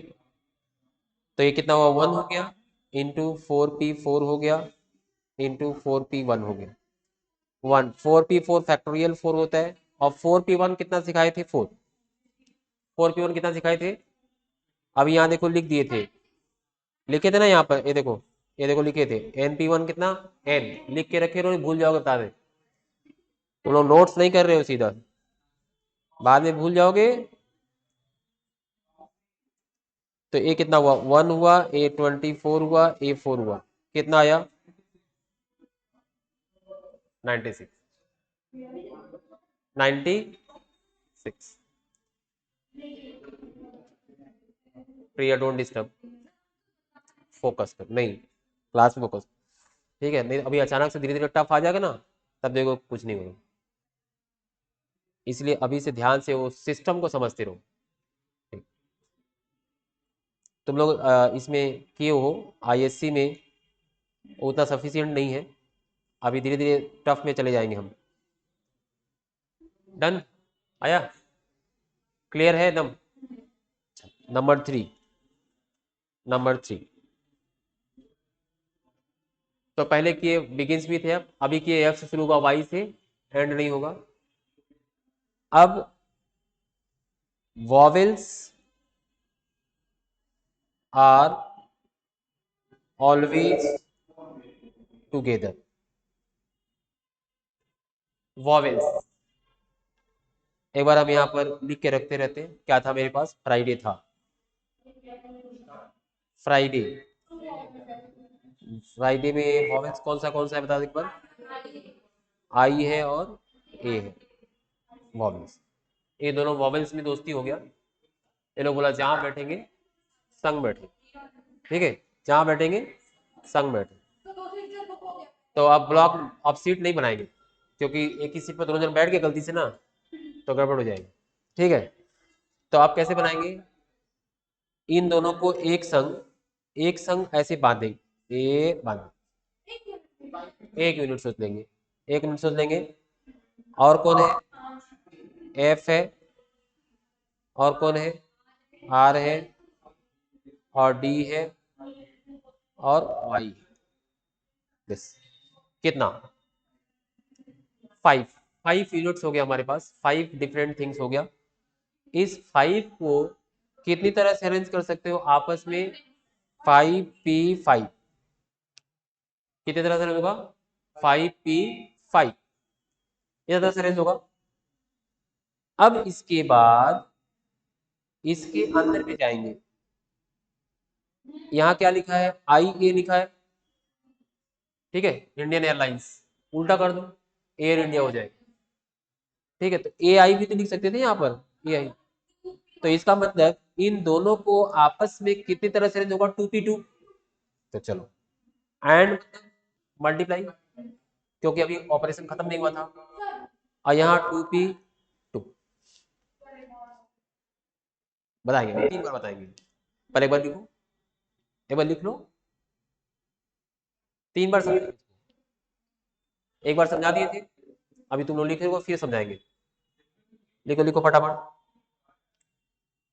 तो ये कितना हुआ, 1 हो गया, इंटू 4p4 हो गया, इंटू 4p1 हो गया। 1 4p4 फैक्टोरियल 4 होता है, और 4p1 कितना सिखाए थे, 4। 4p1 कितना सिखाए थे, अब यहाँ देखो लिख दिए थे, लिखे थे ना यहाँ पर, ये देखो लिखे थे, np1 कितना, n लिख के रखे रहो, भूल जाओगे बता दे। तुम लोग नोट्स नहीं कर रहे हो सीधा, बाद में भूल जाओगे। तो ए कितना हुआ, 1 हुआ, A24 हुआ, A4 हुआ, कितना आया, 96, 96। प्रिया डोंट डिस्टर्ब, फोकस कर, नहीं क्लास में फोकस, ठीक है। नहीं अभी अचानक से धीरे धीरे टफ आ जाएगा ना, तब देखो कुछ नहीं होगा। इसलिए अभी से ध्यान से वो सिस्टम को समझते रहो, ठीक। तुम लोग इसमें किए हो, आईएससी में उतना सफिशिएंट नहीं है, अभी धीरे धीरे टफ में चले जाएंगे हम। डन, आया, क्लियर है एकदम। नंबर 3, नंबर 3, तो पहले किए बिगिंस भी थे, अब अभी किए एफ से शुरू होगा, वाई से एंड नहीं होगा। अब vowels are always together. Vowels एक बार हम यहाँ पर लिख के रखते रहते हैं, क्या था मेरे पास, फ्राइडे था, फ्राइडे। फ्राइडे में वॉवेल्स कौन सा है बता दो एक बार, आई है और ए है, वॉवेल्स। ये दोनों वॉवेल्स में दोस्ती हो गया, ये लोग बोला जहां बैठेंगे संग बैठे, ठीक है, जहां बैठेंगे संग बैठे। तो अब ब्लॉक, अब सीट नहीं बनाएंगे, क्योंकि एक ही सीट पर दोनों जन बैठ गए गलती से ना तो गड़बड़ हो जाएगी। ठीक है, तो आप कैसे बनाएंगे, इन दोनों को एक संग ऐसे बांधेंगे, ये बांध, एक यूनिट सोच लेंगे, एक मिनट सोच लेंगे। और कौन है, एफ है, और कौन है, आर है, और डी है, और वाई। बस कितना, 5 यूनिट्स हो गया हमारे पास, 5 डिफरेंट थिंग्स हो गया। इस 5 को कितनी तरह से अरेंज कर सकते हो आपस में, 5p5 कितनी तरह से अरेंज होगा, 5p5 इस तरह से अरेंज होगा। अब इसके बाद इसके अंदर में जाएंगे, यहाँ क्या लिखा है, आई ए लिखा है, ठीक है, इंडियन एयरलाइंस, उल्टा कर दो एयर इंडिया हो जाएगा। ठीक है, तो ए आई भी तो लिख सकते थे यहाँ पर, ए आई। तो इसका मतलब इन दोनों को आपस में कितनी तरह से अरेंज होगा, 2p2। तो चलो, एंड मल्टीप्लाई, क्योंकि अभी ऑपरेशन खत्म नहीं हुआ था, और यहाँ 2p2 बताएंगे, 3 बार बताएंगे। पहले एक बार लिखो, एक बार लिख लो, 3 बार समझाएंगे। एक बार समझा दिए थे, अभी तुम लोग लिख रहे हो फिर समझाएंगे। लिखो लिखो फटाफट।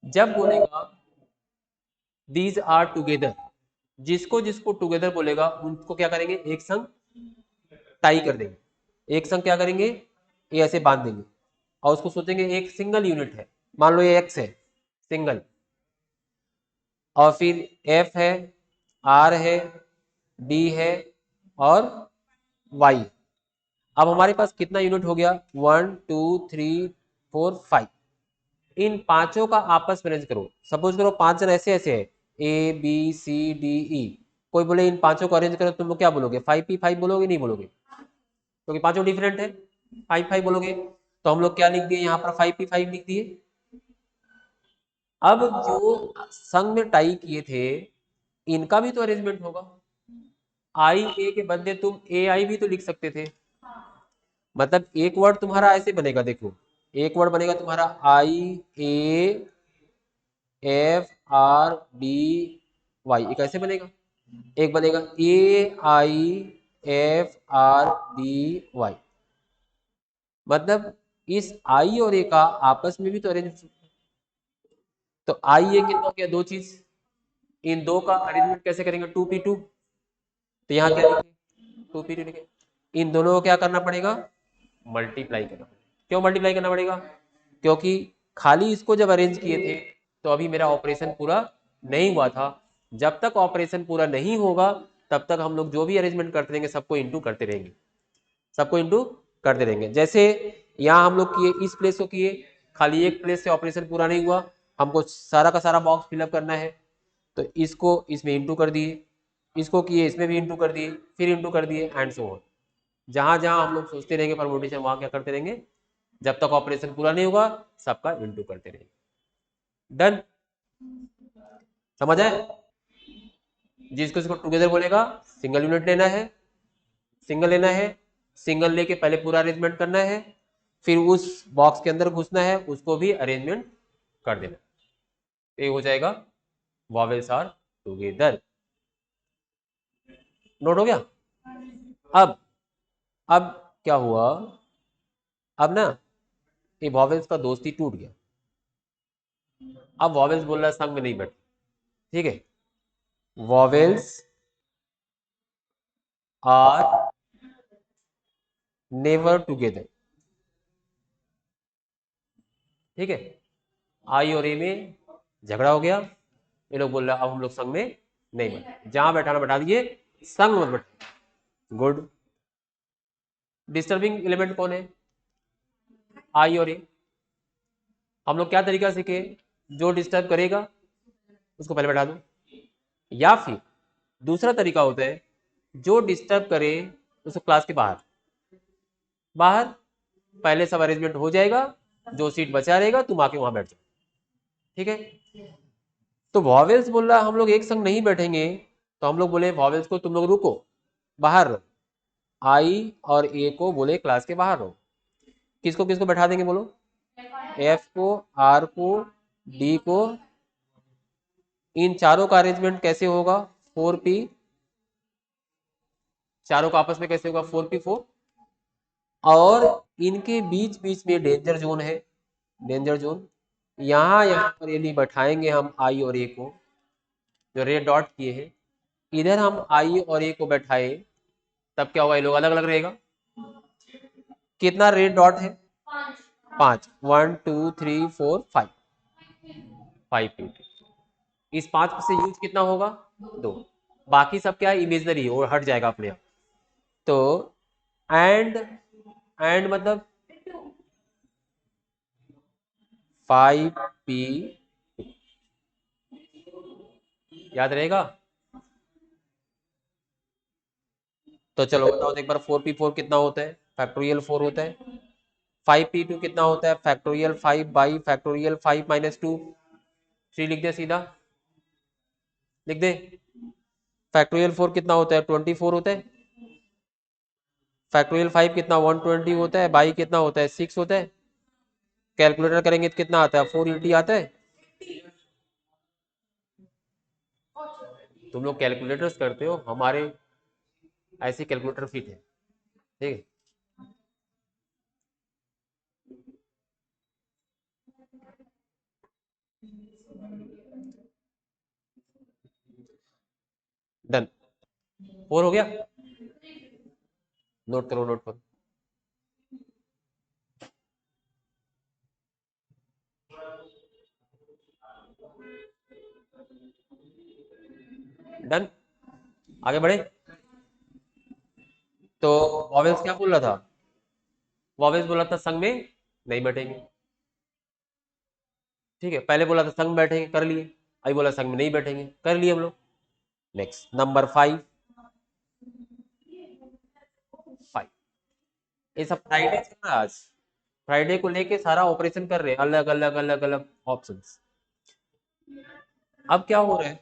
जब बोलेगा दीज आर टुगेदर, जिसको जिसको टुगेदर बोलेगा उनको क्या करेंगे, एक संग टाई कर देंगे, एक संग क्या करेंगे, ये ऐसे बांध देंगे, और उसको सोचेंगे एक सिंगल यूनिट है, मान लो ये एक्स है सिंगल, और फिर एफ है, आर है, डी है, और वाई। अब हमारे पास कितना यूनिट हो गया, 1 2 3 4 5। इन पांचों का आपस में अरेंज करो। सपोज करो 5 जन ऐसे ऐसे है, ए बी सी डी ई, कोई बोले इन पांचों को अरेंज करो, तुम लोग क्या बोलोगे, 5p5 बोलोगे, नहीं बोलोगे, क्योंकि पांचों डिफरेंट है, 5 5 बोलोगे। तो हम लोग क्या लिख दिए यहाँ पर, 5p5 लिख दिए। अब जो संग में टाई किए थे इनका भी तो अरेंजमेंट होगा, आई ए के बदले तुम ए आई भी तो लिख सकते थे। मतलब एक वर्ड तुम्हारा ऐसे बनेगा, देखो एक वर्ड बनेगा तुम्हारा I A F R D Y, एक ऐसे बनेगा, एक बनेगा A I F R D Y. मतलब इस आई और ए का आपस में भी तो अरेंज, तो आई ए कितना हो गया, दो चीज, इन दो का अरेंजमेंट कैसे करेंगे, 2p2। तो यहाँ क्या लिखे, 2p2 लिखे। इन दोनों को क्या करना पड़ेगा, मल्टीप्लाई करना पड़ेगा। क्यों मल्टीप्लाई करना पड़ेगा, क्योंकि खाली इसको जब अरेंज किए थे तो अभी मेरा ऑपरेशन पूरा नहीं हुआ था। जब तक ऑपरेशन पूरा नहीं होगा तब तक हम लोग जो भी अरेंजमेंट करते रहेंगे सबको इंटू करते रहेंगे, सबको इंटू करते रहेंगे। जैसे यहाँ हम लोग किए, इस प्लेस को किए, खाली एक प्लेस से ऑपरेशन पूरा नहीं हुआ, हमको सारा का सारा बॉक्स फिलअप करना है, तो इसको इसमें इंटू कर दिए, इसको किए इसमें भी इंटू कर दिए, फिर इंटू कर दिए, एंड सो ऑन। जहां जहां हम लोग सोचते रहेंगे परमुटेशन, वहां क्या करते रहेंगे, जब तक ऑपरेशन पूरा नहीं होगा सबका इंटू करते रहेंगे। डन, समझ आए। जिसको इसको टुगेदर बोलेगा सिंगल यूनिट लेना है, सिंगल लेना है, सिंगल लेके पहले पूरा अरेंजमेंट करना है, फिर उस बॉक्स के अंदर घुसना है, उसको भी अरेंजमेंट कर देना, ये हो जाएगा वॉवेल्स आर टुगेदर। नोट हो गया। अब अब क्या हुआ, अब ना ये वॉवेल्स का दोस्ती टूट गया। अब वॉवेल्स बोल रहा है संग में नहीं बैठ, ठीक है, वॉवेल्स आर नेवर टुगेदर, ठीक है। आई और ए में झगड़ा हो गया, ये लोग बोल रहे अब हम लोग संग में नहीं बैठे, जहां बैठाना बैठा दिए, संग मत बैठे। गुड। डिस्टर्बिंग एलिमेंट कौन है, आई और ए। हम लोग क्या तरीका सीखे, जो डिस्टर्ब करेगा उसको पहले बैठा दो, या फिर दूसरा तरीका होता है जो डिस्टर्ब करे उसको क्लास के बाहर, बाहर पहले सब अरेंजमेंट हो जाएगा, जो सीट बचा रहेगा तुम आके वहां बैठ जाओ, ठीक है। तो वॉवेल्स बोल रहा हम लोग एक संग नहीं बैठेंगे, तो हम लोग बोले वॉवेल्स को तुम लोग रुको, बाहर रहो, आई और ए को बोले क्लास के बाहर रहो। किसको किसको बैठा देंगे बोलो? एफ को, आर को, डी को। इन चारों का अरेंजमेंट कैसे होगा? 4p, चारों का आपस में कैसे होगा? 4p4। और इनके बीच बीच में डेंजर जोन है, डेंजर जोन। यहाँ पर यदि बैठाएंगे हम आई और ए को, जो रेड डॉट किए हैं, इधर हम आई और ए को बैठाए, तब क्या होगा? ये लोग अलग अलग रहेगा। कितना रेड डॉट है? 5। 1 2 3 4 5, 5 इस 5 से यूज कितना होगा? 2। बाकी सब क्या है? इमेजनरी है, और हट जाएगा अपने आप। तो एंड, एंड मतलब 5p, याद रहेगा? तो चलो बताओ तो एक बार, 4p4 कितना होता है? फैक्टोरियल 4 होता है। 5p2 कितना होता है? Factorial 5 by factorial 5 minus 2। 3 लिख दे, सीधा लिख दे। फैक्टोरियल 4 कितना होता है? 24 होता है। फैक्टोरियल 5 कितना? 120 होता है। बाई कितना होता है? 6 होता है। कैलकुलेटर करेंगे तो कितना आता है? 480 आता है। तुम लोग कैलकुलेटर्स करते हो, हमारे ऐसे कैलकुलेटर फिट है, ठीक है। डन, 4 हो गया। नोट करो, नोट करो। डन, आगे बढ़े। तो वॉवेल्स क्या बोल रहा था? वॉवेल्स बोला था संग में नहीं बैठेंगे, ठीक है। पहले बोला था संग में बैठेंगे, कर लिए। अभी बोला संग में नहीं बैठेंगे, कर लिए हम लोग। Next number 5। 5 ये सब फ्राइडे चल रहा है आज। फ्राइडे को लेके सारा ऑपरेशन कर रहे हैं, अलग अलग अलग अलग ऑप्शंस। अब क्या हो रहा है?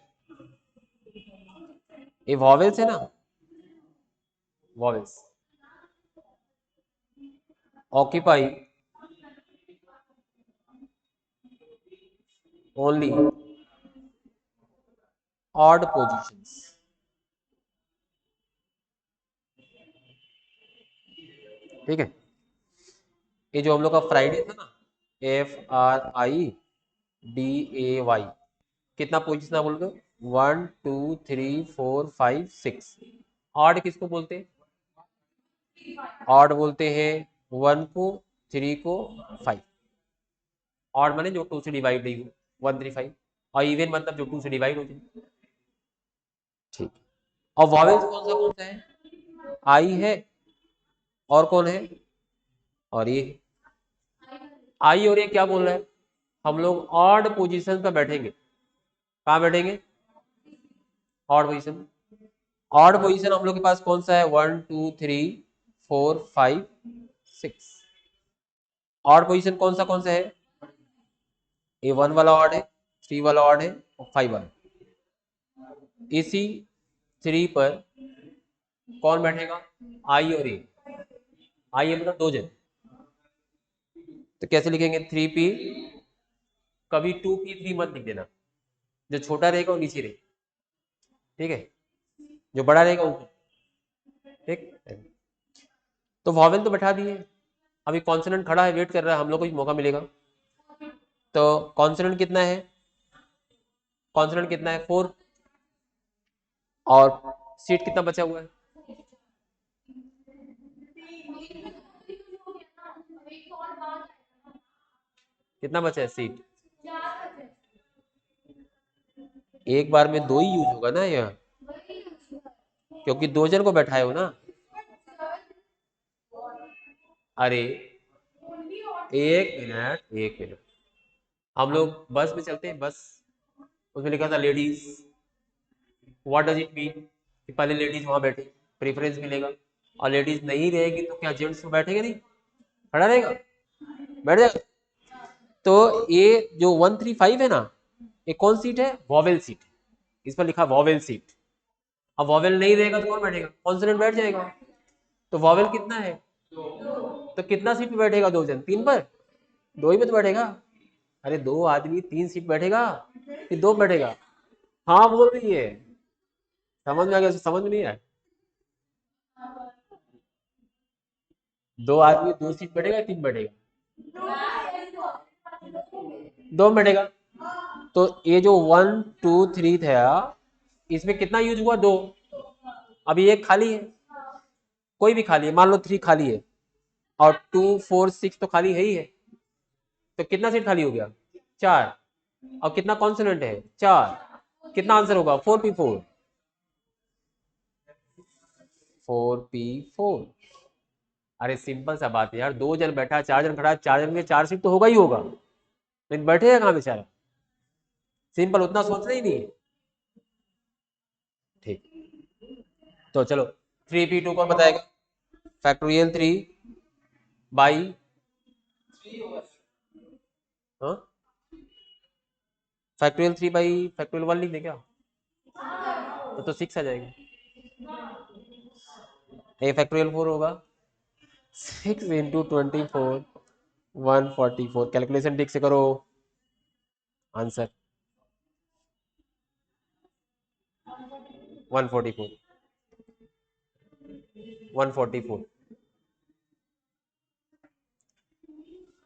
ये वॉवेल्स है ना, vowels occupy only odd positions, ठीक है। ये जो हम लोग का फ्राइडे था ना, FRIDAY, कितना पोजीशन है बोल दो? 1 2 3 4 5 6। ऑड किसको बोलते हैं? ऑड बोलते हैं 1 को, 3 को, 5। ऑड माने जो 2 से डिवाइड नहीं हो, 1 3 5। और इवन मतलब जो 2 से डिवाइड हो जाए, ठीक। और वॉवेल्स कौन सा है? आई है, और कौन है? और ये आई और ये क्या बोल रहा है? हम लोग ऑड पोजीशन पर बैठेंगे। कहाँ बैठेंगे? Odd position. ऑड पोजीशन हम लोग के पास कौन सा है? 1 2 3 4 5 6। ऑड पोजीशन कौन सा है? ये 1 वाला ऑड है, 3 वाला ऑड है, और 5 वाला। इसी 3 पर कौन बैठेगा? आई और ए। आई मतलब 2 जन। तो कैसे लिखेंगे? 3p, कभी 2p3 मत लिख देना। जो छोटा रहेगा वो नीचे रहेगा, ठीक है। जो बड़ा रहेगा ऊपर, ठीक। तो वॉवेल तो बैठा दिए। अभी कॉन्सोनेंट खड़ा है, वेट कर रहा है, हम लोग को भी मौका मिलेगा। तो कॉन्सोनेंट कितना है? कॉन्सोनेंट कितना है? 4। और सीट कितना बचा हुआ है? कितना बचा है सीट? एक बार में 2 ही यूज होगा ना यह, क्योंकि 2 जन को बैठाए हो ना। अरे एक मिनट, एक मिनट। हम लोग बस में चलते हैं, बस उसमें लिखा था ladies. What does it mean कि पहले लेडीज वहां बैठे, प्रेफरेंस मिलेगा। और लेडीज नहीं रहेगी तो क्या जेंट्स तो बैठेंगे नहीं? खड़ा रहेगा, बैठ जाएगा। तो ये जो 135 है ना, ये कौन सीट है? Vowel seat. इस पर लिखा वॉवेल सीट। अब वॉवेल नहीं रहेगा तो कौन बैठेगा? कॉन्सोनेंट बैठ जाएगा। तो वॉवेल कितना है? तो कितना सीट पे बैठेगा? दो जन, तीन पर? दो ही पे तो बैठेगा। अरे दो आदमी तीन सीट बैठेगा कि दो बैठेगा? हाँ बोल रही है। समझ में आ गया? समझ में नहीं आया? दो आदमी दो सीट बैठेगा या तीन बैठेगा? दो में बैठेगा। तो ये जो 1 2 3 था, इसमें कितना यूज हुआ? दो। अभी एक खाली है, कोई भी खाली है, मान लो 3 खाली है, और 2 4 6 तो खाली है ही है। तो कितना सीट खाली हो गया? 4। और कितना कॉन्सोनेंट है? 4। कितना आंसर होगा? 4p4। 4p4। अरे सिंपल सा बात है यार, दो जन बैठा है, 4 जन खड़ा है, 4 जन के 4 सीट तो होगा ही होगा, लेकिन बैठेगा कहाँ बेचारा? सिंपल, उतना सोचना ही नहीं है। ठीक, तो चलो 3p2 कौन बताएगा? फैक्टोरियल 3 बाई, हाँ फैक्टोरियल 3 बाई फैक्टोरियल 1 लिख दे क्या? तो 6 आ जाएगा। ए फैक्टोरियल 4 होगा 6 × 24 144। कैलकुलेशन ठीक से करो। आंसर 144। 144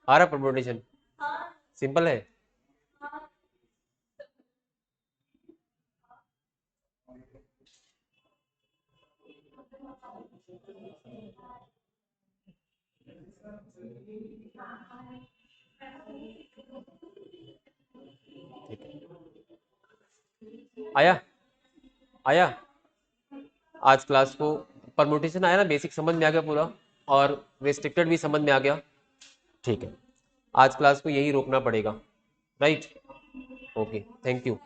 आ रहा परम्यूटेशन? सिंपल है। आया? आया? आज क्लास को परम्यूटेशन आया ना, बेसिक समझ में आ गया पूरा, और रेस्ट्रिक्टेड भी समझ में आ गया। ठीक है, आज क्लास को यही रोकना पड़ेगा। Right, okay, thank you.